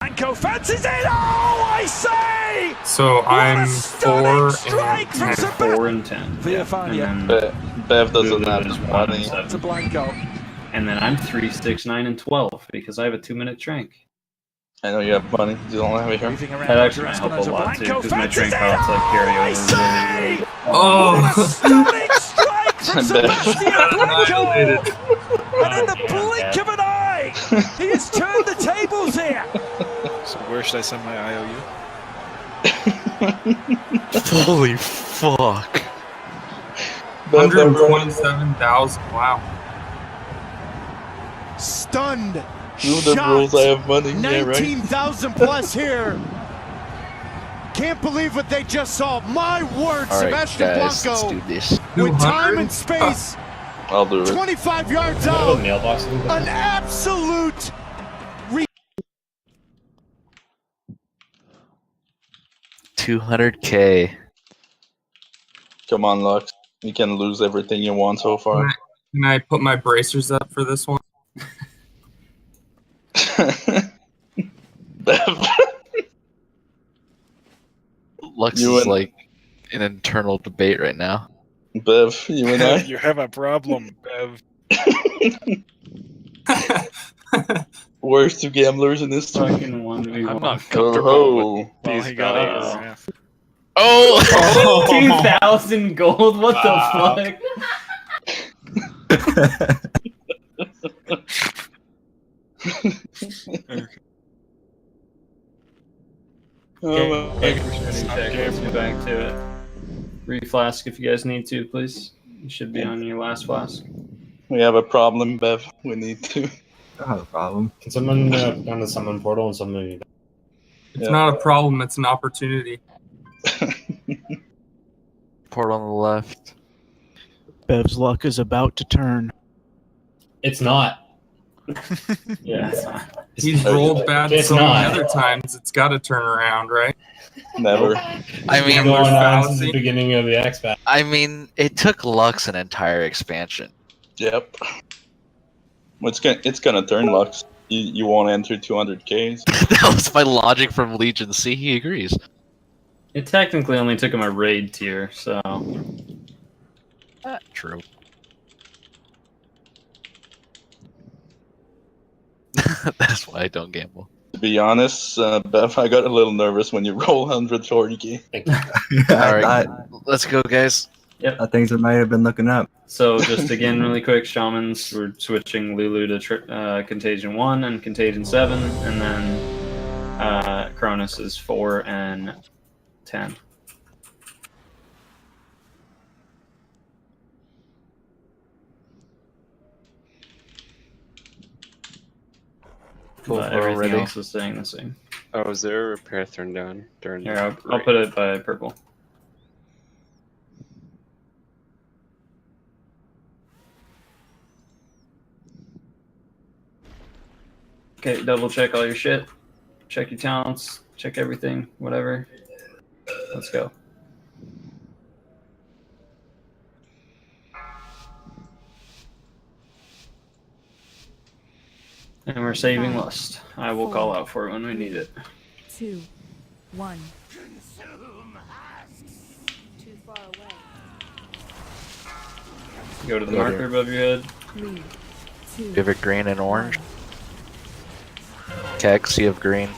Franco fancies it! Oh, I say! So I'm 4 and 10. 4 and 10. Yeah. And then Bev doesn't Lulu have is 1 money. and 7. It's a blanco. And then I'm 3, 6, 9, and 12 because I have a 2-minute trank. I know you have money. You don't have it here. That actually might help a lot too because my trank costs like carry over. Oh! What a stunning strike from Sebastian Blanco! And in the blink of an eye, he has turned the tables here. So where should I send my IOU? Holy fuck. 127,000. Wow. Stunned. You the rules, I have money. Yeah, right. 19,000 plus here. Can't believe what they just saw. My word, All right, Sebastian guys, Blanco. let's do this. With time and space. I'll do it. 25 yards out. An absolute. 200K. Come on, Lux. You can lose everything you want so far. Can I put my bracers up for this one? Lux You is and- like an internal debate right now. Bev, you and I. You have a problem, Bev. Worst 2 gamblers in this tournament. Fucking 1v1. I'm not comfortable with Well, these he got it. values. Oh! 2,000 gold? What the fuck? Oh, my God. Let's get back to it. Reflask if you guys need to, please. You should be on your last flask. We have a problem, Bev. We need to. I don't have a problem. Can someone put on the summon portal and summon? It's not a problem, it's an opportunity. Port on the left. Bev's luck is about to turn. It's not. Yeah, it's not. He's rolled bad It's so many not. other times, it's got to turn around, right? Never. I mean, going on fallacy. since the beginning of the X Pack. I mean, it took Lux an entire expansion. Yep. Well, it's gonna turn, Lux. You won't enter 200Ks. That was my logic from Legion C. He agrees. It technically only took him a raid tier, so. True. That's why I don't gamble. To be honest, Bev, I got a little nervous when you roll 140K. All right, let's go, guys. Yep. Things that might have been looking up. So just again, really quick, Shamans, we're switching Lulu to Contagion 1 and Contagion 7, and then Cronus is 4 and 10. But everything else is staying the same. Oh, is there a repair turned down during? Here, I'll put it by purple. Okay, double check all your shit. Check your talents. Check everything. Whatever. Let's go. And we're saving lust. I will call out for it when we need it. 2, 1. Too far away. Go to the marker above your head. 3, 2. Give it green and orange. Kex, you have green.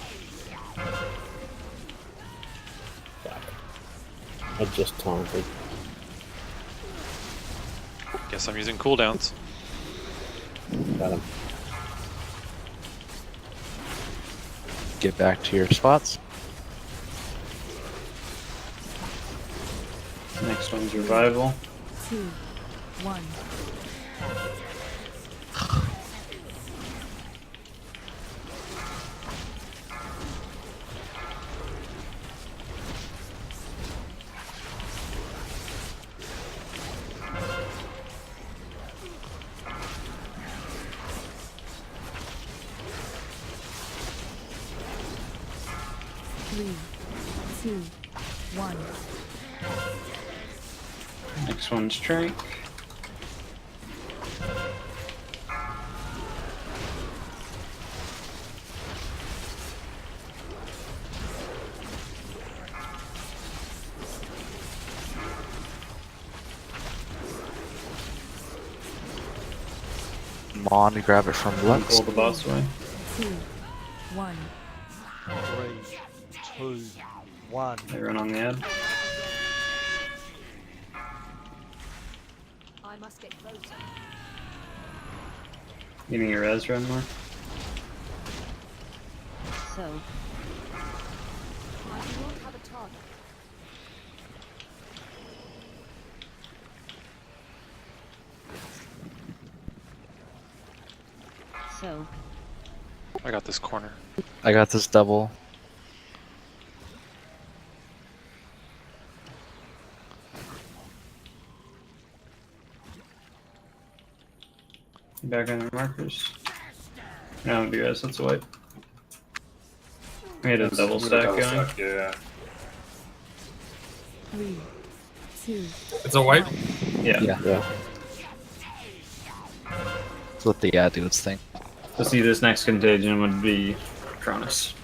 I just taunted. Guess I'm using cooldowns. Got him. Get back to your spots. Next one's revival. 2, 1. Three, 2, 1. Next one's Trank. Mon, grab it from Lux. Pull the boss away. 2, 1. 3, 2, 1. They run on the ad. I must get closer. Give me your res run more. So. I do not have a target. So. I got this corner. I got this double. Back on the markers. No, you guys, that's a wipe. We had a double stack going. Yeah. 3, 2. It's a wipe? Yeah. Yeah. Let's let the ad do its thing. To see this next contagion would be Cronus.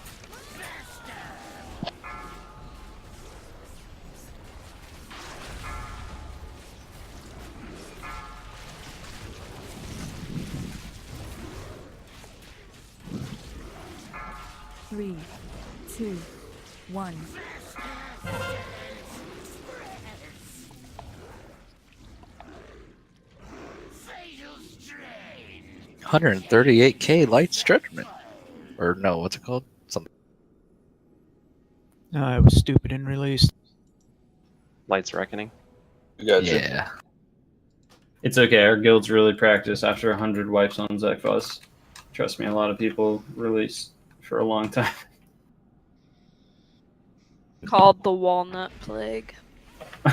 Three, 2, 1. 138k light stretchment. Or no, what's it called? Something. No, it was stupid and released. Light's Reckoning. Yeah. It's okay, our guild's really practiced after 100 wipes on Zekfos. Trust me, a lot of people release for a long time. Called the Walnut Plague. I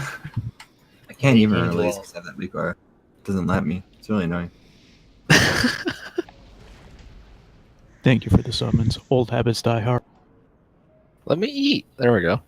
can't even release because I have that big bar. It doesn't let me. It's really annoying. Thank you for the summons. Old habits die hard. Let me eat. There we go.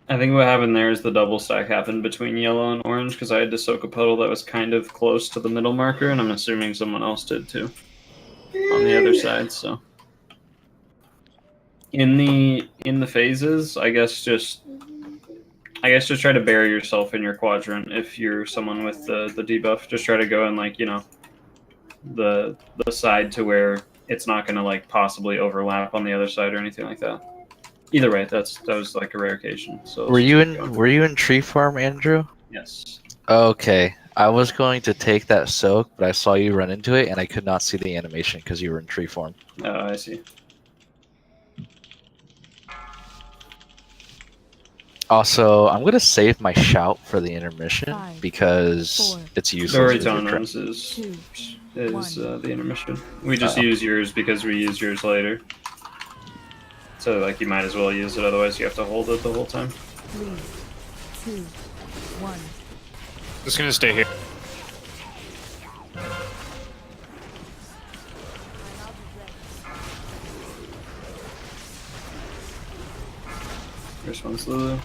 I think what happened there is the double stack happened between yellow and orange because I had to soak a puddle that was kind of close to the middle marker, and I'm assuming someone else did too on the other side. So in the phases, I guess just try to bury yourself in your quadrant. If you're someone with the debuff, just try to go in like, you know, the side to where it's not going to like possibly overlap on the other side or anything like that. Either way, that was like a rare occasion. So Were you in tree farm, Andrew? Yes. Okay. I was going to take that soak, but I saw you run into it, and I could not see the animation because you were in tree form. Oh, I see. Also, I'm gonna save my shout for the intermission because it's useless. with your Doritonos is the intermission. We just use yours because we use yours later. So like you might as well use it, otherwise you have to hold it the whole time. 3, 2, 1. Just gonna stay here. First one's Lulu.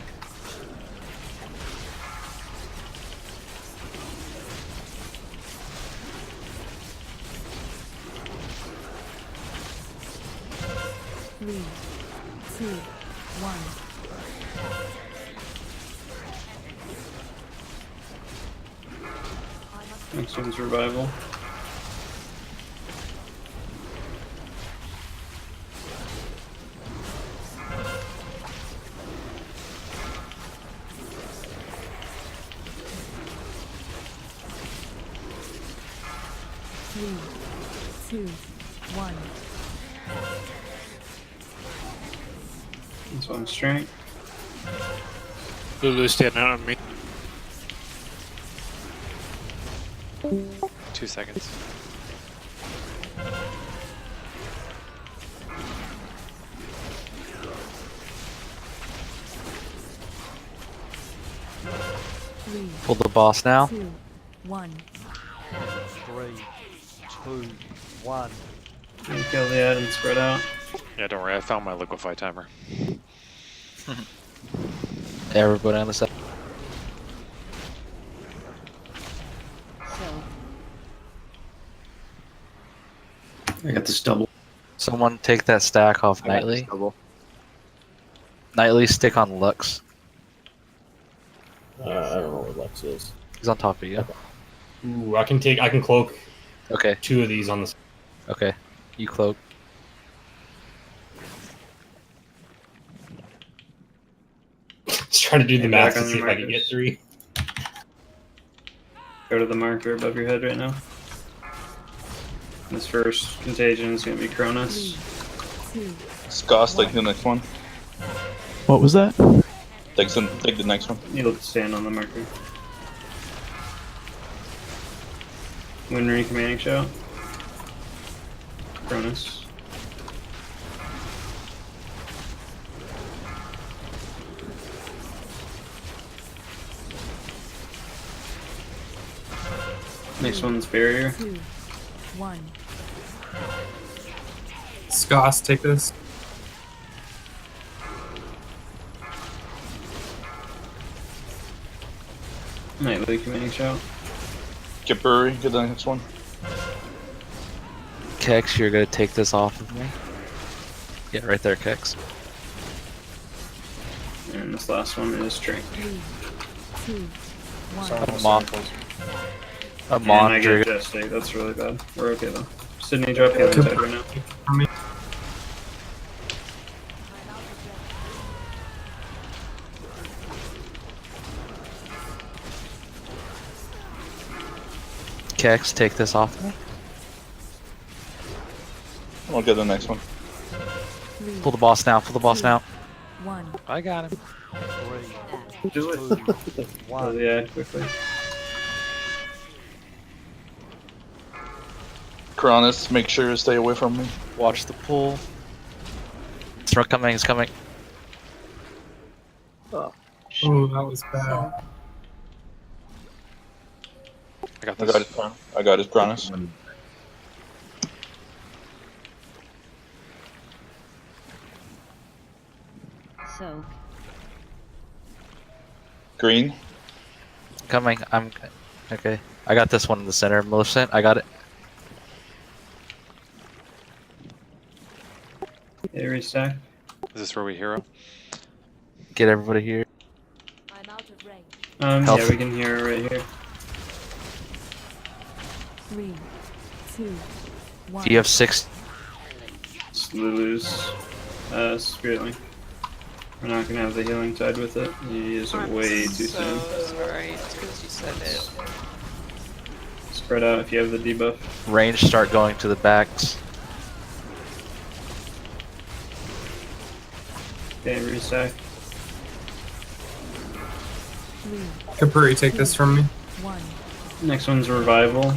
Three, two, one. Next one's Revival. Three, two, one. This one's Strength. Lulu's standing out on me. 2 seconds. Three, Pull the boss now. 2, 1. 3, 2, 1. You kill the ad and spread out. Yeah, don't worry. I found my liquefy timer. Everybody on the side. So, I got this double. Someone take that stack off I got this Nightly. double. Nightly, stick on Lux. I don't know where Lex is. He's on top of you. Ooh, I can cloak Okay. 2 of these on the. Okay. You cloak. Just trying to do the Hey, math back to on see your if I can get markers. 3. Go to the marker above your head right now. This first contagion is going to be Cronus. 3, 2. Scott's take the next one. What was that? Take the next one. You'll stand on the marker. When recommanding shout. Cronus. Next one's Barrier. 2, 1. Scoss, take this. Nightly commanding shout. Kipper, get the next one. Kex, you're gonna take this off of me. Yeah, right there, Kex. And this last one is Strength. 3, 2, 1. A And I monster. get Jet Stake, that's really bad. We're okay though. Sydney, drop healing tide right now. Kex, take this off me. I'll get the next one. 3, Pull the boss now. Pull the boss now. 1. I got him. 3, Do it. 2, Oh 1. yeah, quickly. Cronus, make sure you stay away from me. Watch the pull. It's coming. It's coming. Oh, that was bad. I got I this. got his Cronus. I got his Cronus. so. Green. Coming. I'm okay. I got this one in the center, Maleficent. I got it. Yeah, restack. Is this where we hero? Get everybody here. I'm out of range. Health. Yeah, we can hear it right here. 3, 2, 1. Do you have 6? It's Lulu's Spirit Link. We're not gonna have the healing tide with it. You use it way too soon. Sorry, it's because you said it. Spread out if you have the debuff. Range start going to the backs. Okay, restack. 3, Capuri, take this from me. 1. Next one's Revival.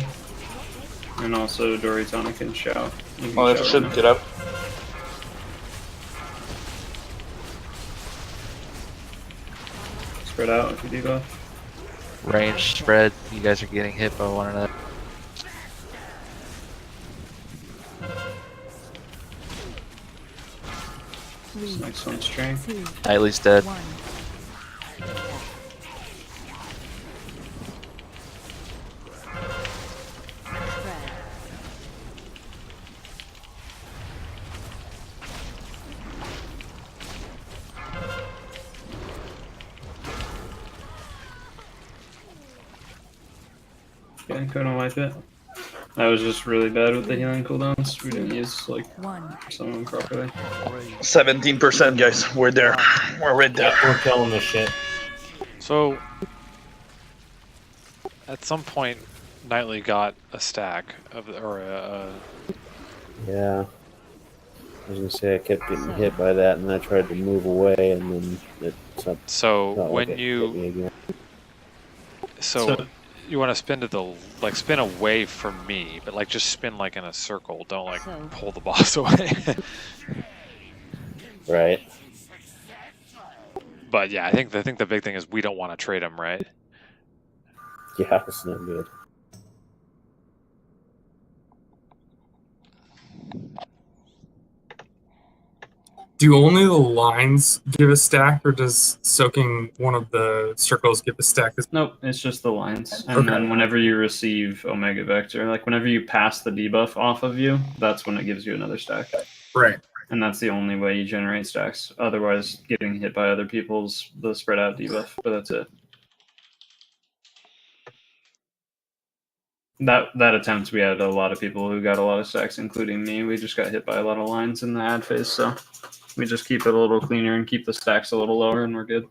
And also Doritana can shout. You can Well, it shout should right get now. up. Spread out if you debuff. Range spread. You guys are getting hit by one another. This next one's Train. Nightly's dead. 1. Okay, couldn't wipe it. That was just really bad with the healing cooldowns. We didn't use like some of them properly. 17%, guys. We're there. We're right there. We're killing this shit. So, at some point, Nightly got a stack of, or a Yeah. I was gonna say I kept getting hit by that, and I tried to move away, and then it. So felt when like it you- hit me again. So you want to spin to the spin away from me, but like just spin like in a circle. Don't like pull the boss away. Right. But yeah, I think the big thing is we don't want to trade him, right? Yeah, it's no good. Do only the lines give a stack, or does soaking one of the circles give a stack? Nope, it's just the lines. And Okay. then whenever you receive Omega Vector, like whenever you pass the debuff off of you, that's when it gives you another stack. Right. And that's the only way you generate stacks. Otherwise, getting hit by other people's the spread out debuff, but that's it. That attempt, we had a lot of people who got a lot of stacks, including me. We just got hit by a lot of lines in the ad phase, so we just keep it a little cleaner and keep the stacks a little lower, and we're good.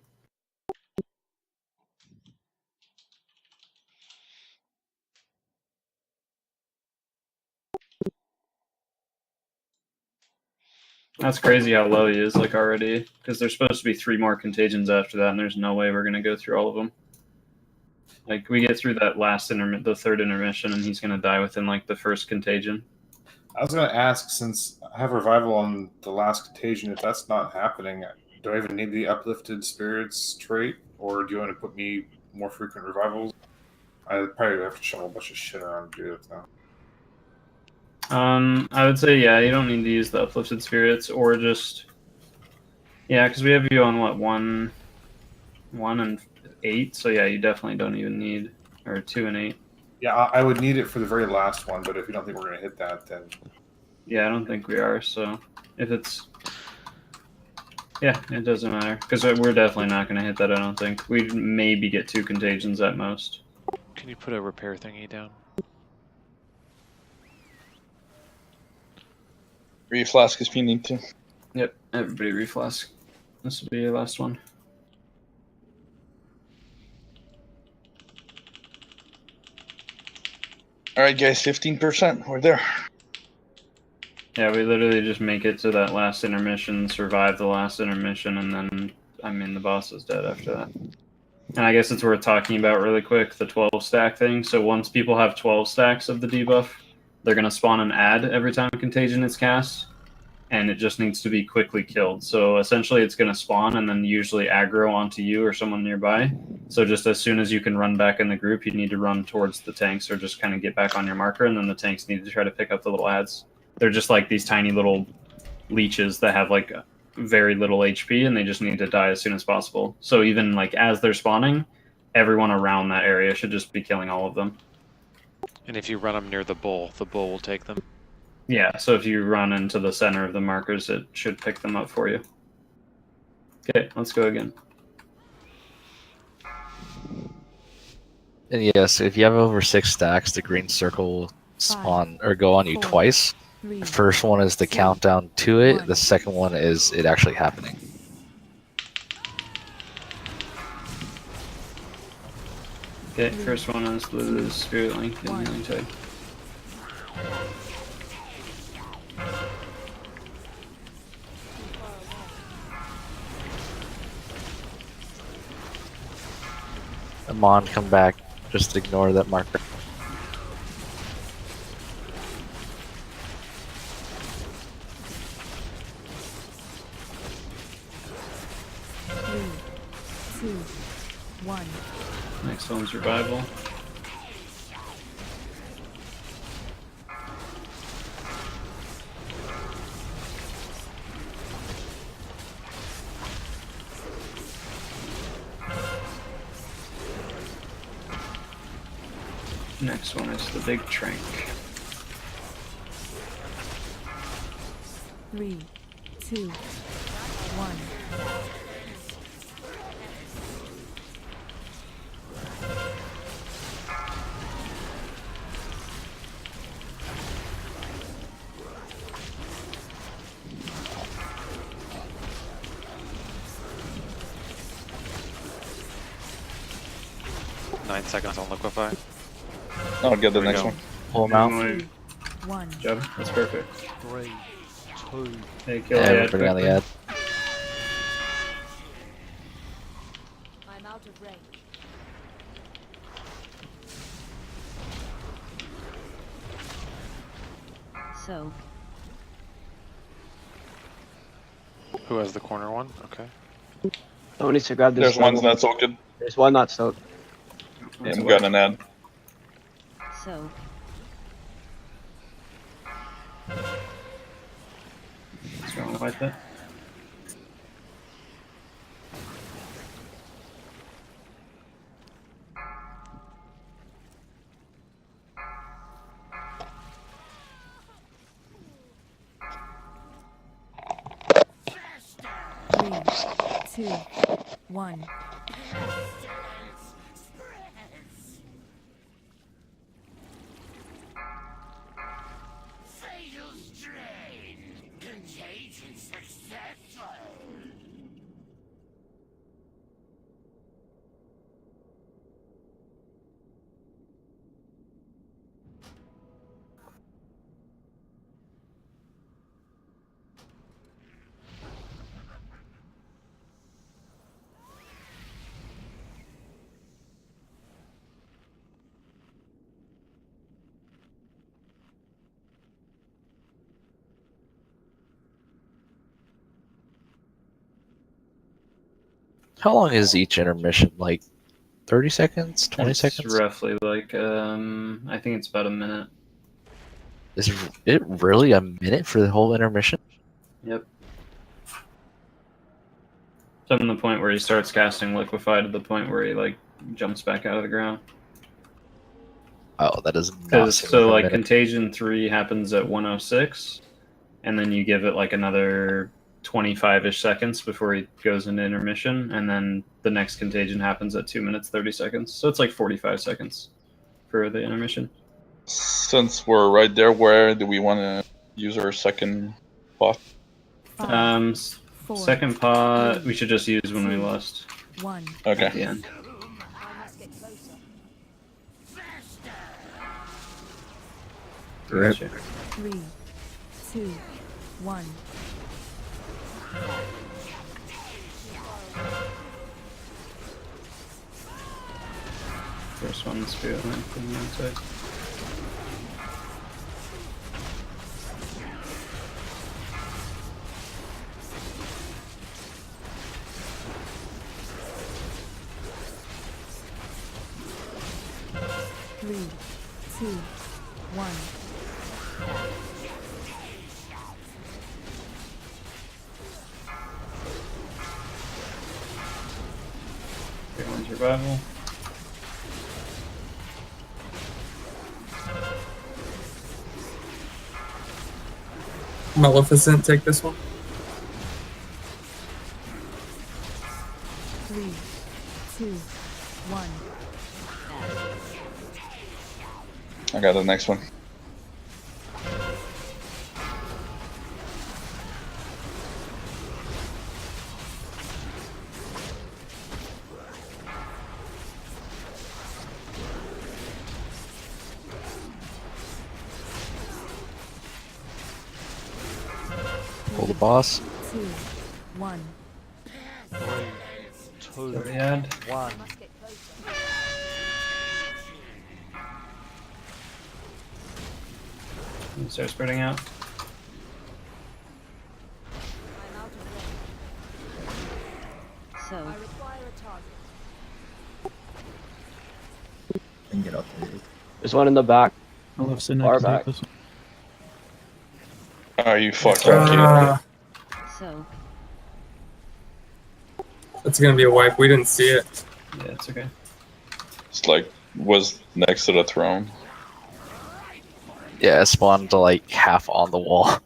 That's crazy how low he is, like, already, because there's supposed to be 3 more contagions after that, and there's no way we're going to go through all of them. Like, we get through that last the third intermission, and he's going to die within, like, the first contagion. I was going to ask, since I have Revival on the last contagion, if that's not happening, do I even need the Uplifted Spirits trait, or do you want to put me more frequent Revivals? I probably have to shovel a bunch of shit around to do it, though. I would say, yeah, you don't need to use the Uplifted Spirits, or just... Yeah, because we have you on, what, 1 and 8, so yeah, you definitely don't even need... Or 2 and 8. Yeah, I would need it for the very last one, but if you don't think we're going to hit that, then... Yeah, I don't think we are, so if it's... Yeah, it doesn't matter, because we're definitely not going to hit that, I don't think. We'd maybe get 2 contagions at most. Can you put a repair thingy down? Reflask if you need to. Yep, everybody reflask. This will be your last one. Alright, guys, 15%. We're there. Yeah, we literally just make it to that last intermission, survive the last intermission, and then, I mean, the boss is dead after that. And I guess it's worth talking about really quick, the 12 stack thing. So once people have 12 stacks of the debuff, they're going to spawn an ad every time Contagion is cast, and it just needs to be quickly killed. So essentially it's going to spawn and then usually aggro onto you or someone nearby. So just as soon as you can run back in the group, you need to run towards the tanks or just kind of get back on your marker, and then the tanks need to try to pick up the little ads. They're just like these tiny little leeches that have like very little HP, and they just need to die as soon as possible. So even like as they're spawning, everyone around that area should just be killing all of them. And if you run them near the bull will take them. Yeah, so if you run into the center of the markers, it should pick them up for you. Okay, let's go again. And yes, if you have over 6 stacks, the green circle will spawn or go on you twice. The first one is the countdown to it. The second one is it actually happening. Okay, first one is the Spirit Link and Healing Tide. Come on, come back. Just ignore that marker. Three, two, one. Next one's revival. Next one is the big trank. 3, 2, 1. Nine seconds on liquefy. I'll get the There we next go. one. Pull him out. One. Job, that's perfect. 3, 2, Hey, kill the ad Everybody on the quickly. ad. I'm out of range. So, Who has the corner one? Okay. Someone needs to grab this. There's one's not soaked. There's one not soaked. Yeah, I've got an ad. so. What's wrong with that? Three, 2, 1. How long is each intermission? Like 30 seconds? 20 It's seconds? roughly like, I think it's about a minute. Is it really a minute for the whole intermission? Yep. From the point where he starts casting liquefy to the point where he like jumps back out of the ground. Oh, that is not Because seem so like a like minute. Contagion 3 happens at 106, and then you give it like another 25-ish seconds before he goes into intermission, and then the next Contagion happens at 2 minutes 30 seconds. So it's like 45 seconds for the intermission. Since we're right there, where do we want to use our second pot? Second pot we should just use when we lost. 1. Okay. At the end. I must get closer. Gotcha. 3, 2, 1. First one, Spirit Lamp from the outside. Three, 2, 1. Everyone's revival. Maleficent, take this one. 3, 2, 1. I got the next one. Pull the boss. 2, 1. 3, 2, So the ad. 1. I must get closer. And start spreading out. I'm out of range. So I require a target. And get out there. There's one in the back. I'll have Sin Far take back. this one. Are you fucking kidding? So It's gonna be a wipe. We didn't see it. Yeah, it's okay. It's like was next to the throne. Yeah, it spawned like half on the wall.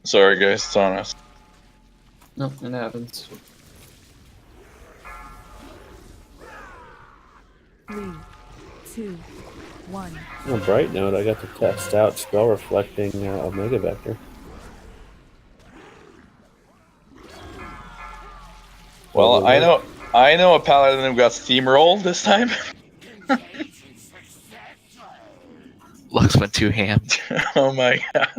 Sorry guys, it's on us. Nope, it happens. 3, 2, 1. On a bright note, I got to test out spell reflecting Omega Vector. Well, I know a paladin who got steamrolled this time. Lux went two ham. Oh my god.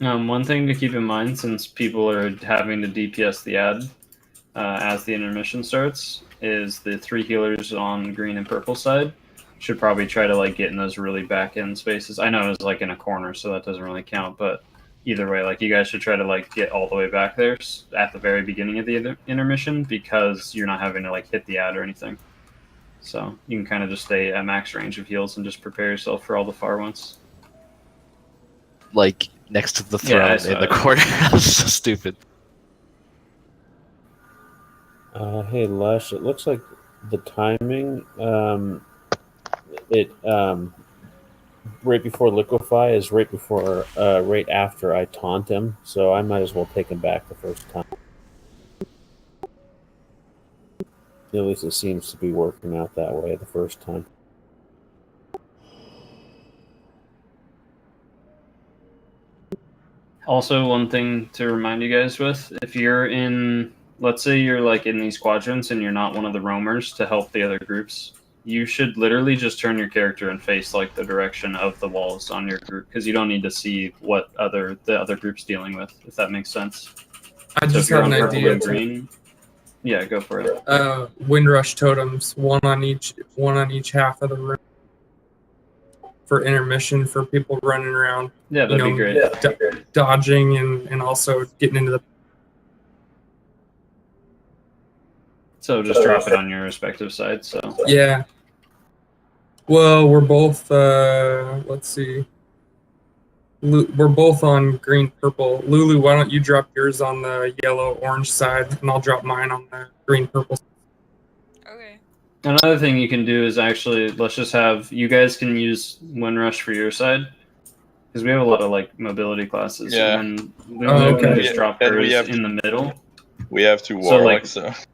One thing to keep in mind, since people are having to DPS the ad as the intermission starts, is the 3 healers on green and purple side should probably try to like get in those really back end spaces. I know it was like in a corner, so that doesn't really count, but either way, like you guys should try to like get all the way back there at the very beginning of the intermission, because you're not having to like hit the ad or anything. So you can kind of just stay at max range of heals and just prepare yourself for all the far ones. Like next to the throne in the corner. That was so stupid. Hey Lush, it looks like the timing, right before liquefy is right after I taunt him, so I might as well take him back the first time. At least it seems to be working out that way the first time. Also, one thing to remind you guys with, if you're in, let's say you're like in these quadrants and you're not one of the roamers to help the other groups, you should literally just turn your character and face like the direction of the walls on your group, because you don't need to see what the other group's dealing with, if that makes sense. I just have an idea. Green, yeah, go for it. Windrush totems, one on each half of the room for intermission, for people running around. Yeah, that'd be great. Dodging and also getting into the. So just drop it on your respective side. So Yeah. Well, we're both. Let's see. We're both on green purple. Lulu, why don't you drop yours on the yellow orange side, and I'll drop mine on the green purple. Okay. Another thing you can do is actually, let's just have, you guys can use Windrush for your side, because we have a lot of like mobility classes. Yeah. And Lulu can just drop And hers we have in the middle. We have 2 So, warlocks, like, so.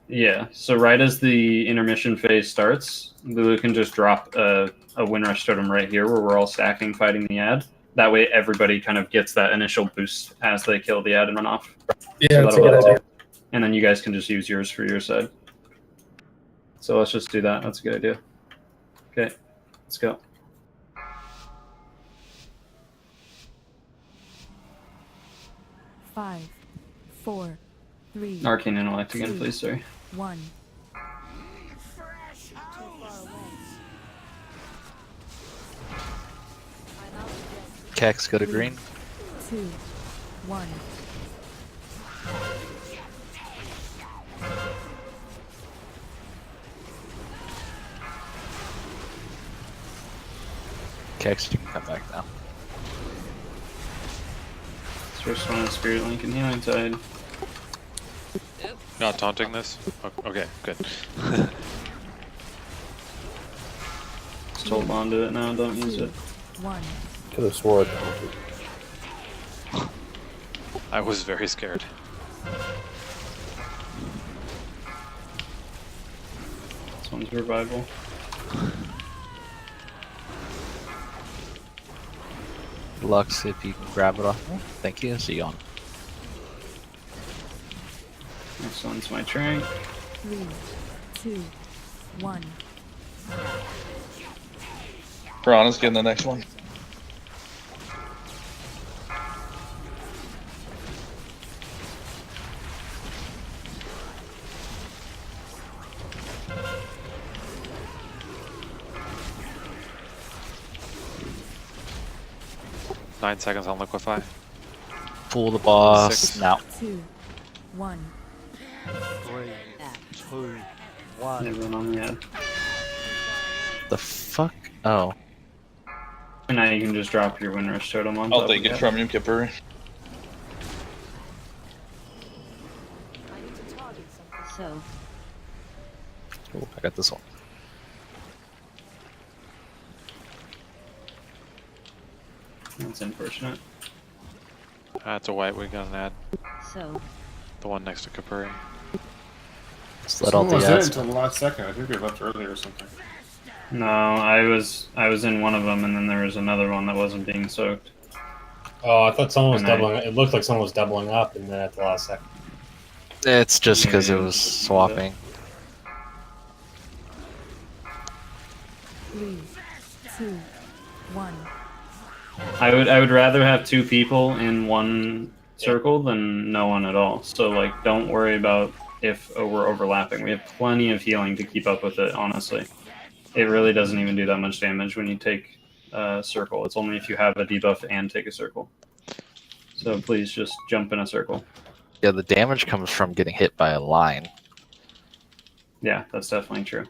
Yeah, so right as the intermission phase starts, Lulu can just drop a Windrush totem right here where we're all stacking fighting the ad. That way everybody kind of gets that initial boost as they kill the ad and run off. Yeah, that's a good idea. And then you guys can just use yours for your side. So let's just do that. That's a good idea. Okay, let's go. Five, 4, 3. Arcane Intellect again, 2, please, sorry. 1. Kex, go to green. 2, 1. Kex, you can come back now. First one is Spirit Link and Healing Tide. Not taunting this? Okay, good. Just hold on to it now, don't use it. 1. Could have swore. I was very scared. This one's revival. Lux, if you can grab it off me. Thank you. See you on. Next one's my train. 3, 2, 1. Piranha's getting the next one. 9 seconds on liquefy. Fool the boss 6. now. 2, 1. 3, 2, 1. Everyone on the ad. The fuck? Oh. And now you can just drop your win rush totem on I'll top take of it that. from you, Kipper. So, Ooh, I got this one. That's unfortunate. That's a white. We got an ad. so. The one next to Kapuri. Just let all Someone the was in it ads. until the last second. I think they left early or something. No, I was in one of them, and then there was another one that wasn't being soaked. Oh, I thought someone was And I- doubling. It looked like someone was doubling up, and then at the last second. It's just because Yeah, it was swapping. 3, 2, 1. I would rather have 2 people in one circle than no one at all. So like, don't worry about if we're overlapping. We have plenty of healing to keep up with it. Honestly, it really doesn't even do that much damage when you take a circle. It's only if you have a debuff and take a circle. So please just jump in a circle. Yeah, the damage comes from getting hit by a line. Yeah, that's definitely true.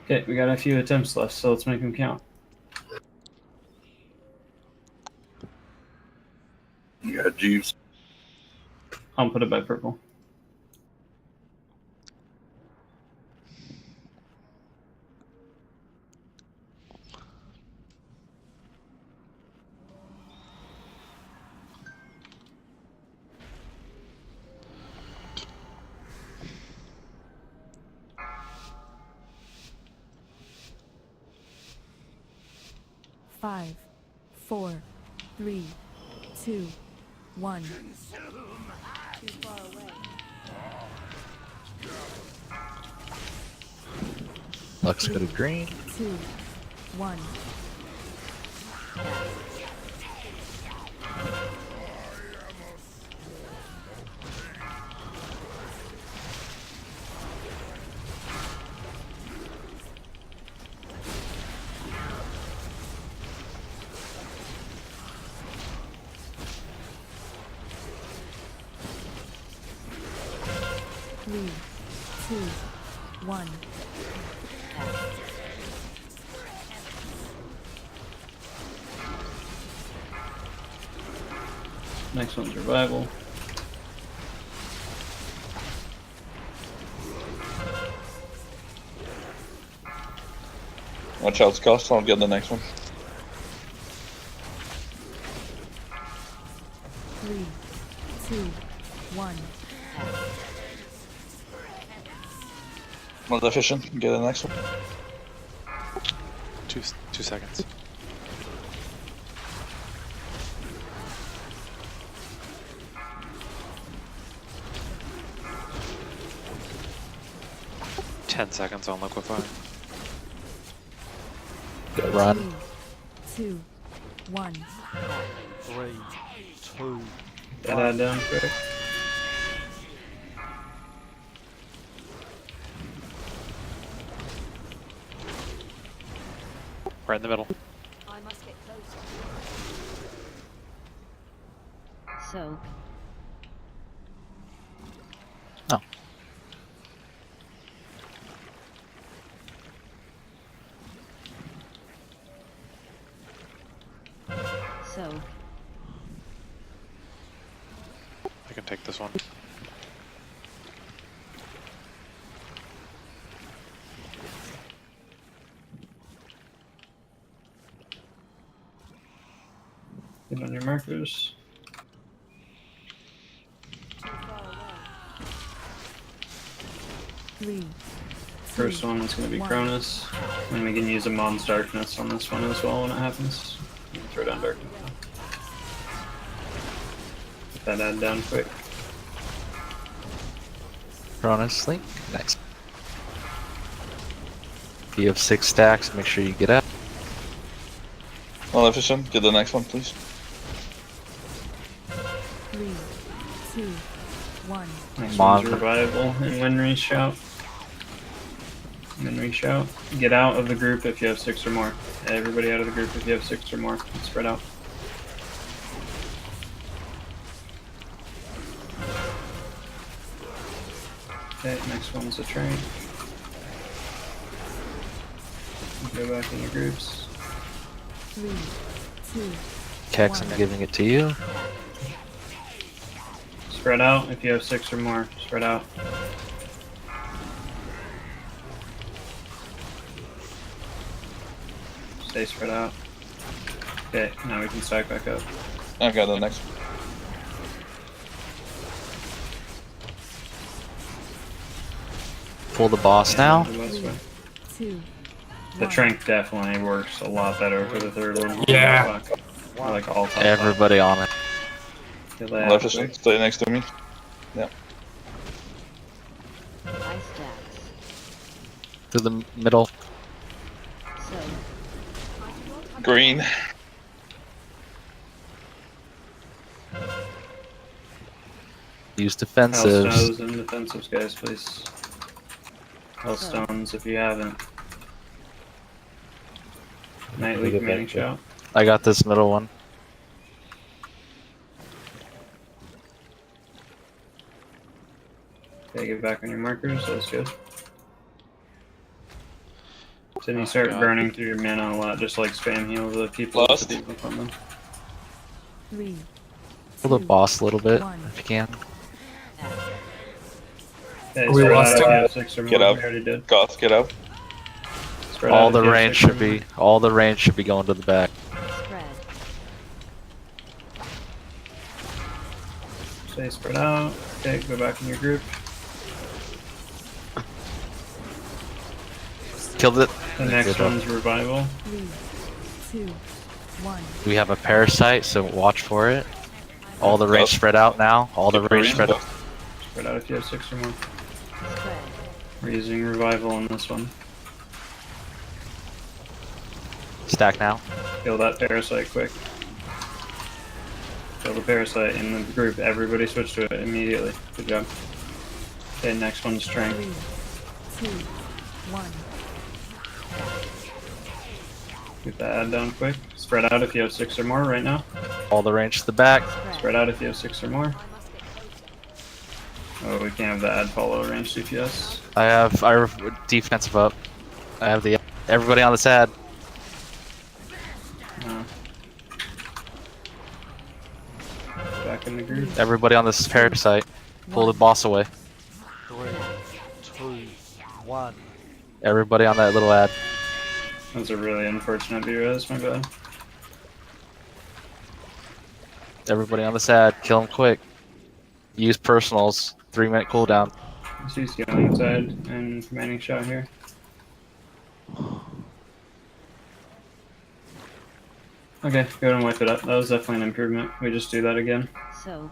Okay, we got a few attempts left, so let's make them count. Yeah, juice. I'll put it by purple. Five, 4, 3, 2, 1. Too far away. Looks good at green. 2, 1. Three, 2, 1. Next one's revival. Watch out, Scott. I'll get the next one. 3, 2, 1. Not efficient. Get the next one. 2 seconds. Ten seconds on liquefy. Run. 2, 1. 3, 2, That ad down quick. Right in the middle. I must get closer. So. Oh. So. I can take this one. Get on your markers. Too far away. 3. First one is going to be Cronus, and we can use a Mom's Darkness on this one as well when it happens. You can throw down Darkness. Get that ad down quick. Cronus Link. Nice. If you have 6 stacks, make sure you get out. Not efficient. Get the next one, please. 3, 2, 1. Next Mon. one's Revival and Winry Shout. then reach out. Get out of the group if you have 6 or more. Everybody out of the group if you have 6 or more. Spread out. Okay, next one's a train. Go back in your groups. 3, 2, Kex, I'm giving it to you. Spread out if you have 6 or more. Spread out. Stay spread out. Okay, now we can stack back up. I've got the next one. Pull the boss now. The Trank definitely works a lot better for the third one. Yeah. Like all time. Everybody on it. Left just stay next to me. Yeah. To the middle. Green. Use defensives. Hellstones and defensives, guys, please. Hellstones if you haven't. Nightly commanding shout. I got this middle one. Okay, get back on your markers, that's good. So then you start burning through your mana a lot, just like spam heal the people. Lost. The people from them. 3, Pull the boss a little bit if you can. Okay, We spread lost out if him. you have 6 or more. Get out. We already did. Goth, get out. Spread All out the if you have range 6 or should be. more. All the range should be going to the back. Stay spread out. Okay, go back in your group. Killed it. The next one's revival. 3, 2, 1. We have a parasite, so watch for it. All the range spread out now. All the range spread out. Spread out if you have 6 or more. We're using revival on this one. Stack now. Kill that parasite quick. Kill the parasite in the group. Everybody switch to it immediately. Good job. Okay, next one's strength. 3, 2, 1. Get the ad down quick. Spread out if you have 6 or more right now. All the range to the back. Spread out if you have 6 or more. Oh, we can't have the ad follow range DPS. I defensive up. I have the everybody on this ad. No. Back in the group. Everybody on this parasite. Pull the boss away. 3, 2, 1. Everybody on that little ad. That's a really unfortunate B-res, my bad. Everybody on this ad. Kill him quick. Use personals. 3-minute cooldown. Let's use Healing Side and Commanding Shot here. Okay, go ahead and wipe it up. That was definitely an improvement. We just do that again. So.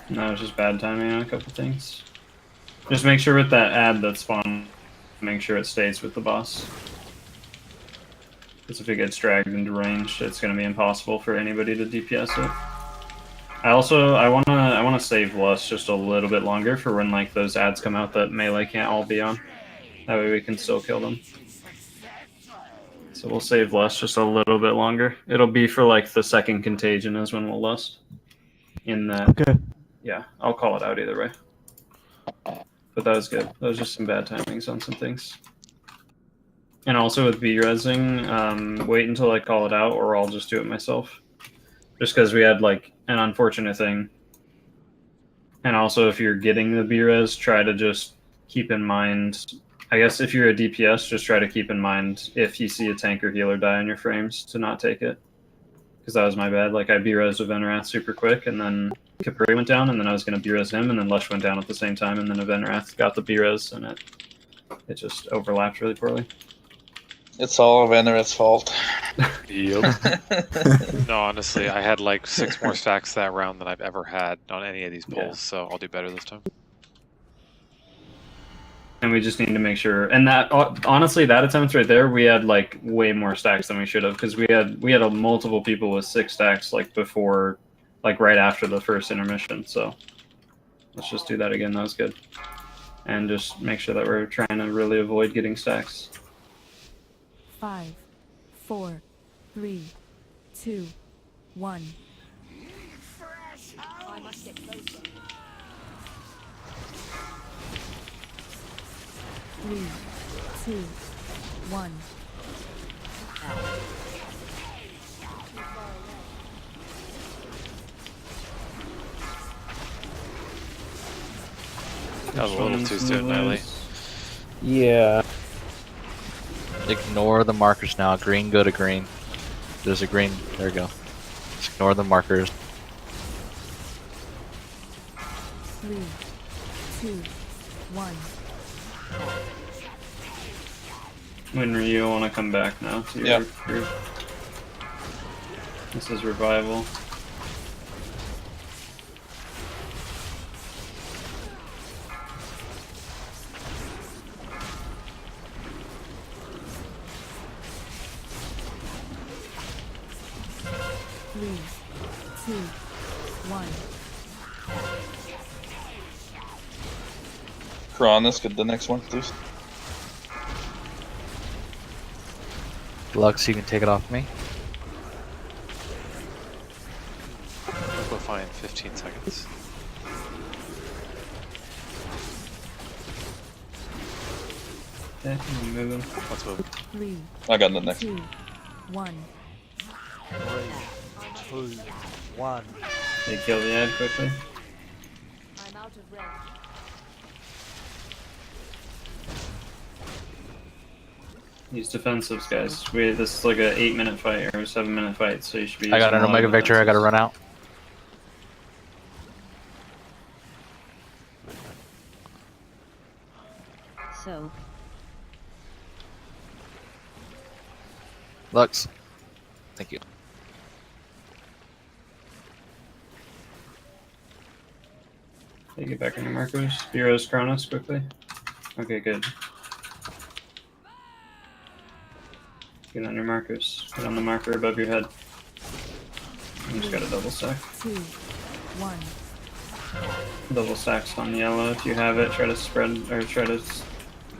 No, it's just bad timing on a couple things. Just make sure with that ad that spawned, make sure it stays with the boss. Because if it gets dragged into range, it's going to be impossible for anybody to DPS it. I wanna save Lust just a little bit longer for when like those ads come out that melee can't all be on. That way we can still kill them. So we'll save Lust just a little bit longer. It'll be for like the second contagion is when we'll Lust. In that. Okay. Yeah, I'll call it out either way. But that was good. That was just some bad timings on some things. And also with B-resing, wait until I call it out or I'll just do it myself. Just because we had like an unfortunate thing. And also if you're getting the B-res, try to just keep in mind, I guess if you're a DPS, just try to keep in mind if you see a tank or healer die on your frames to not take it. Because that was my bad. Like I B-resed with Venerath super quick and then Capri went down and then I was going to B-res him and then Lush went down at the same time and then Venerath got the B-res and it just overlapped really poorly. It's all Venerath's fault. Yep. No, honestly, I had like 6 more stacks that round than I've ever had on any of these pulls, so I'll do better this time. And we just need to make sure. And that honestly, that attempt right there, we had like way more stacks than we should have because we had multiple people with 6 stacks like before, like right after the first intermission. So let's just do that again. That was good. and just make sure that we're trying to really avoid getting stacks. 5, 4, 3, 2, 1. I must get closer. 3, 2, 1. That was a little too soon, Natalie. Yeah. Ignore the markers now. Green, go to green. There's a green. There we go. Just ignore the markers. 3, 2, 1. Winry, you want to come back now to your group. This is revival. Three, two, one. Cronus, get the next one, please. Lux, you can take it off me. Liquefy in 15 seconds. Okay, I'm moving. Let's move. 3, I got the next 2, 1. 3, 2, 1. They kill the ad quickly. I'm out of range. Use defensives, guys. This is like a 8-minute fight or a 7-minute fight, so you should be. I got an Omega Vector. I got to run out. So. Lux. Thank you. Okay, get back on your markers. Heroes, Cronus, quickly. Okay, good. Get on your markers. Get on the marker above your head. You just got a double stack. 2, 1. Double stacks on yellow. If you have it, try to spread or try to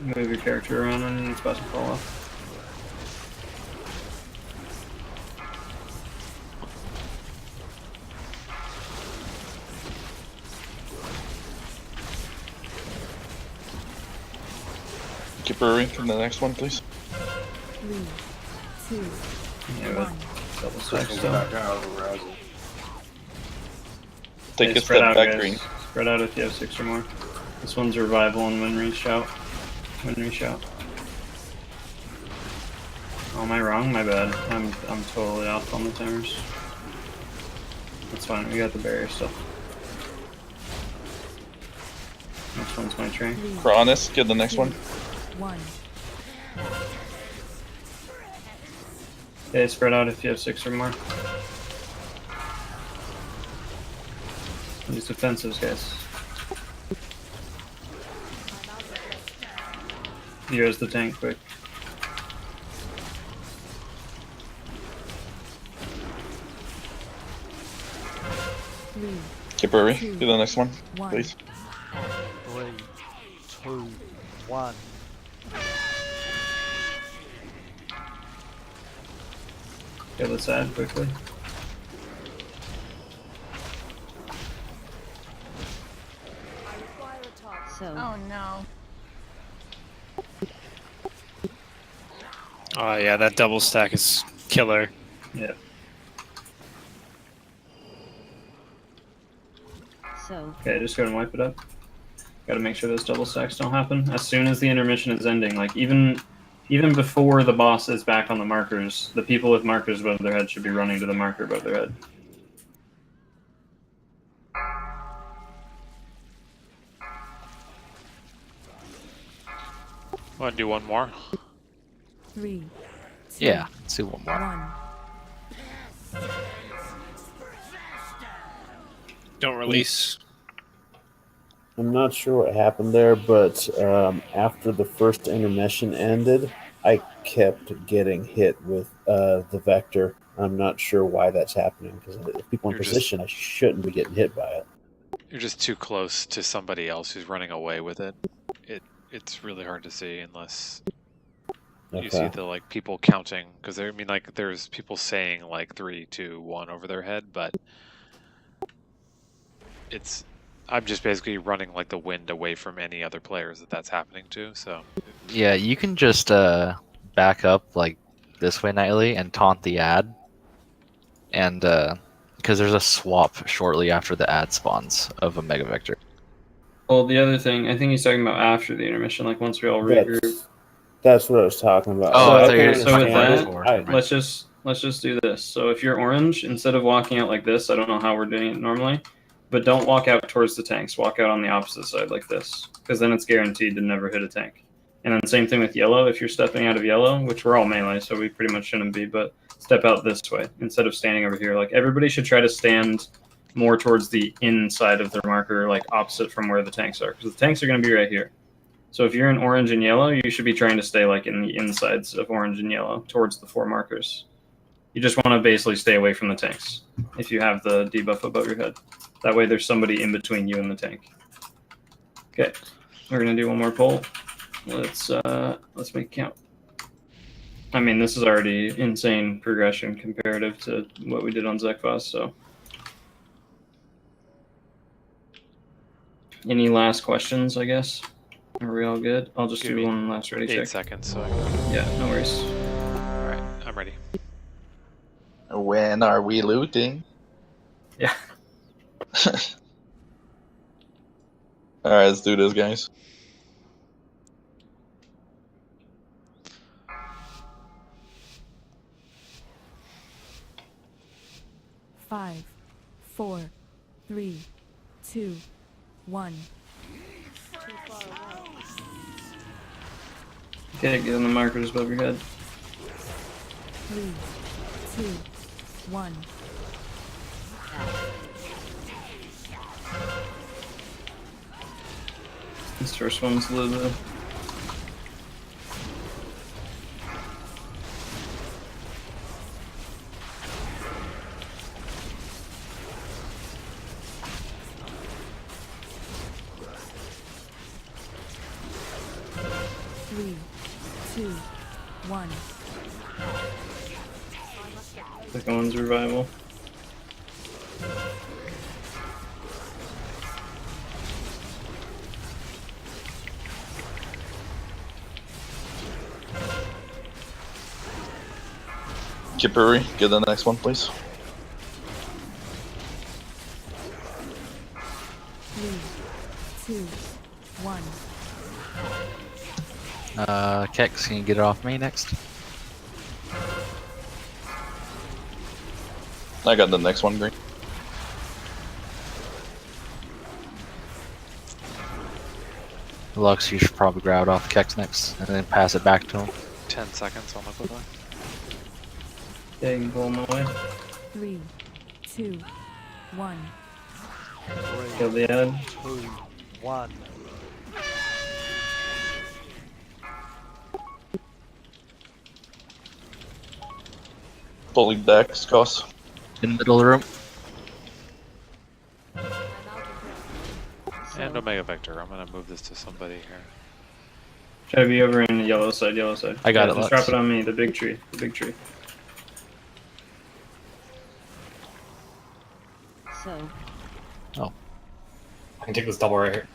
move your character around when it's about to fall off. Keep hurrying from the next one, please. 3, 2, Yeah, 1. double stacks Go still. back out over Razzle. Take Okay, a spread step out, back, guys. green. Spread out if you have 6 or more. This one's revival and Winry shout. Winry shout. Oh, am I wrong? My bad. I'm totally off on the timers. That's fine. We got the barrier still. Next one's my train. Cronus, get the next one. 1. Okay, spread out if you have 6 or more. Use defensives, guys. Here's the tank, quick. Keep hurry. Do the next one, One. please. 3, 2, 1. Okay, let's add quickly. So. Oh no. Oh yeah, that double stack is killer. Yeah. So. Okay, just go and wipe it up. Gotta make sure those double stacks don't happen. As soon as the intermission is ending, like even before the boss is back on the markers, the people with markers above their head should be running to the marker above their head. Want to do one more? 3, 2, Yeah, let's do one more. 1. Don't release. I'm not sure what happened there, but after the first intermission ended, I kept getting hit with the vector. I'm not sure why that's happening, because if people in position, I shouldn't be getting hit by it. You're just too close to somebody else who's running away with it. it's really hard to see unless you Okay. see the like people counting, because I mean like there's people saying like 3, 2, 1 over their head, but I'm just basically running like the wind away from any other players that's happening to. So Yeah, you can just back up like this way nightly and taunt the ad, and because there's a swap shortly after the ad spawns of a mega vector. Well, the other thing, I think he's talking about after the intermission, like once we all regroup. That's what I was talking about. Oh, I thought you were So with talking that, before. let's just do this. So if you're orange, instead of walking out like this, I don't know how we're doing it normally, but don't walk out towards the tanks. Walk out on the opposite side like this, because then it's guaranteed to never hit a tank. And then same thing with yellow. If you're stepping out of yellow, which we're all melee, so we pretty much shouldn't be, but step out this way instead of standing over here. Like everybody should try to stand more towards the inside of their marker, like opposite from where the tanks are, because the tanks are going to be right here. So if you're in orange and yellow, you should be trying to stay like in the insides of orange and yellow towards the 4 markers. You just want to basically stay away from the tanks if you have the debuff above your head. That way there's somebody in between you and the tank. Okay, we're going to do one more poll. Let's make it count. I mean, this is already insane progression comparative to what we did on Zekvos, so. Any last questions, I guess? Are we all good? I'll just do one last ready check. 8 seconds. So yeah, no worries. All right, I'm ready. When are we looting? Yeah. Alright, let's do this, guys. Five, 4, 3, 2, 1. Okay, get on the markers above your head. 3, 2, 1. This first one's a little bit. Three, 2, 1. Second one's revival. Kipuri, get the next one, please. 3, 2, 1. Kex, can you get it off me next? I got the next one, green. Lux, you should probably grab it off Kex next, and then pass it back to him. 10 seconds on liquid. Yeah, you can pull them away. 3, 2, 1. Kill the ad. 2, 1. Pulling decks, Cos. In the middle of the room. And Omega Vector. I'm gonna move this to somebody here. Try to be over in the yellow side, yellow side. I got it, Just Lux. drop it on me, the big tree, the big tree. So. Oh. I can take this double right here.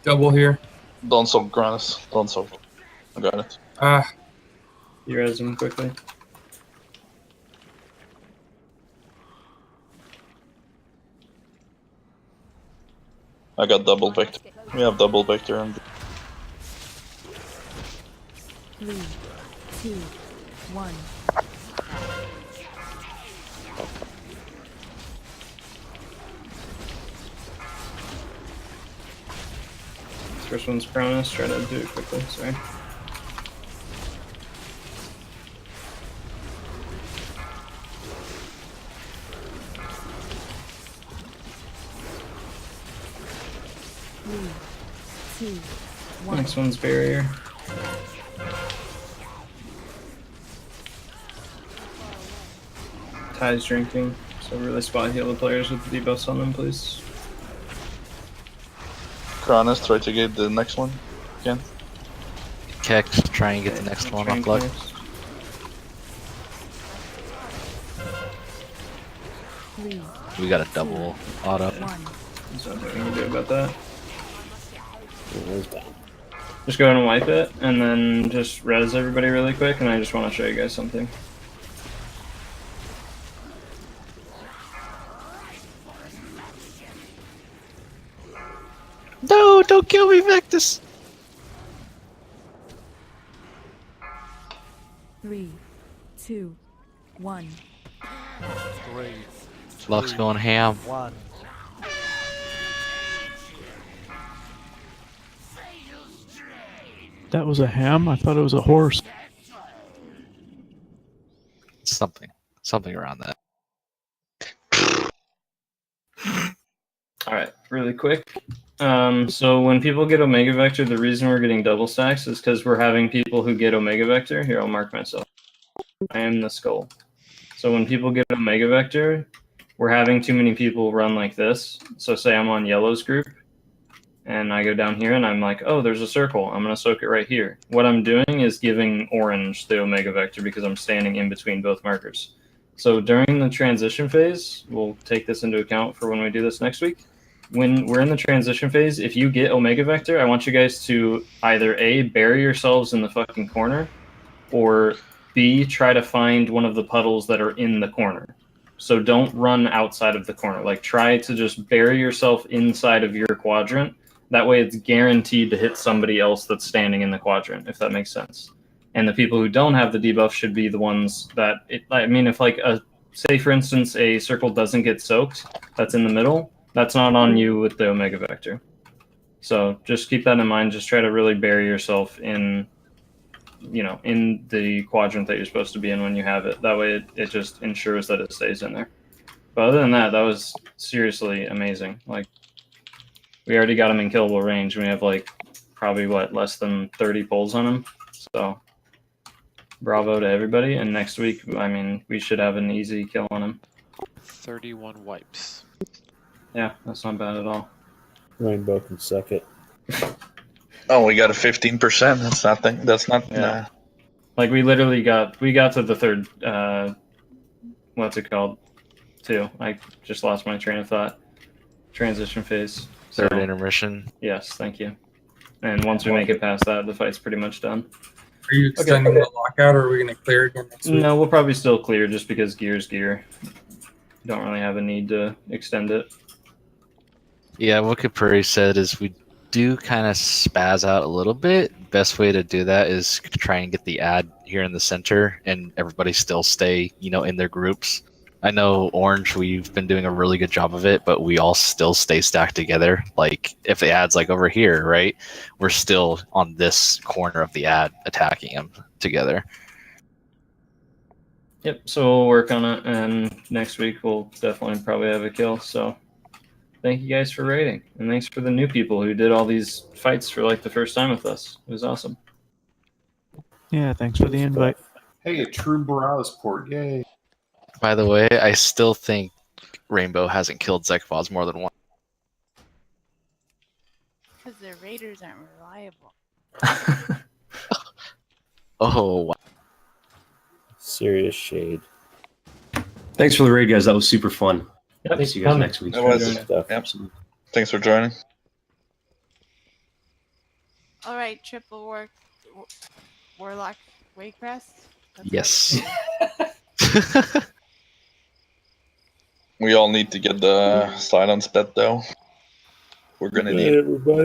Double here. Don't soak, Granis. Don't soak. I got it. You res him quickly. I got double vector. We have double vector and 3, 2, 1. This first one's promise. Try to do it quickly. Sorry. Three, 2, 1. Next one's barrier. Ty's drinking, so really spot heal the players with the debuffs on them, please. Granis, try to get the next one. Yeah. Kex, try and get the next one off luck. We got a double auto. There's nothing we can do about that. It down. Just go ahead and wipe it, and then just res everybody really quick, and I just want to show you guys something. No, don't kill me, Vectis! 3, 2, 1. 3, Luck's going ham. 1. That was a ham? I thought it was a horse. Something around that. Alright, really quick. So when people get Omega Vector, the reason we're getting double stacks is because we're having people who get Omega Vector. Here, I'll mark myself. I am the skull. So when people get Omega Vector, we're having too many people run like this. So say I'm on yellow's group, and I go down here, and I'm like, oh, there's a circle. I'm going to soak it right here. What I'm doing is giving orange the Omega Vector because I'm standing in between both markers. So during the transition phase, we'll take this into account for when we do this next week. When we're in the transition phase, if you get Omega Vector, I want you guys to either A, bury yourselves in the fucking corner, or B, try to find one of the puddles that are in the corner. So don't run outside of the corner. Like, try to just bury yourself inside of your quadrant. That way it's guaranteed to hit somebody else that's standing in the quadrant, if that makes sense. And the people who don't have the debuff should be the ones that, if like, say for instance, a circle doesn't get soaked, that's in the middle, that's not on you with the Omega Vector. So just keep that in mind. Just try to really bury yourself in, in the quadrant that you're supposed to be in when you have it. That way it just ensures that it stays in there. But other than that, that was seriously amazing. Like, we already got him in killable range. We have like probably less than 30 pulls on him. So bravo to everybody. And next week, we should have an easy kill on him. 31 wipes. Yeah, that's not bad at all. Rainbow can suck it. Oh, we got a 15%. That's nothing. That's not. Yeah. Like we got to the third. What's it called? 2. I just lost my train of thought. Transition phase. Third intermission. Yes, thank you. And once we make it past that, the fight's pretty much done. Are you extending the lockout, or are we going to clear again next week? No, we'll probably still clear just because gear's gear. Don't really have a need to extend it. Yeah, what Capri said is we do kind of spaz out a little bit. Best way to do that is try and get the ad here in the center and everybody still stay, in their groups. I know Orange, we've been doing a really good job of it, but we all still stay stacked together. Like, if the ad's like over here, right, we're still on this corner of the ad attacking him together. Yep, so we'll work on it, and next week we'll definitely probably have a kill. So thank you guys for raiding, and thanks for the new people who did all these fights for like the first time with us. It was awesome. Yeah, thanks for the invite. Hey, a true Borealis port, yay. By the way, I still think Rainbow hasn't killed Zekvoz more than once. Because the raiders aren't reliable. Oh, wow. Serious shade. Thanks for the raid, guys. That was super fun. Yep. See you guys next week. That was absolutely. Thanks for joining. All right, triple warlock Waycrest. Yes. We all need to get the silence bet though. We're gonna need everybody.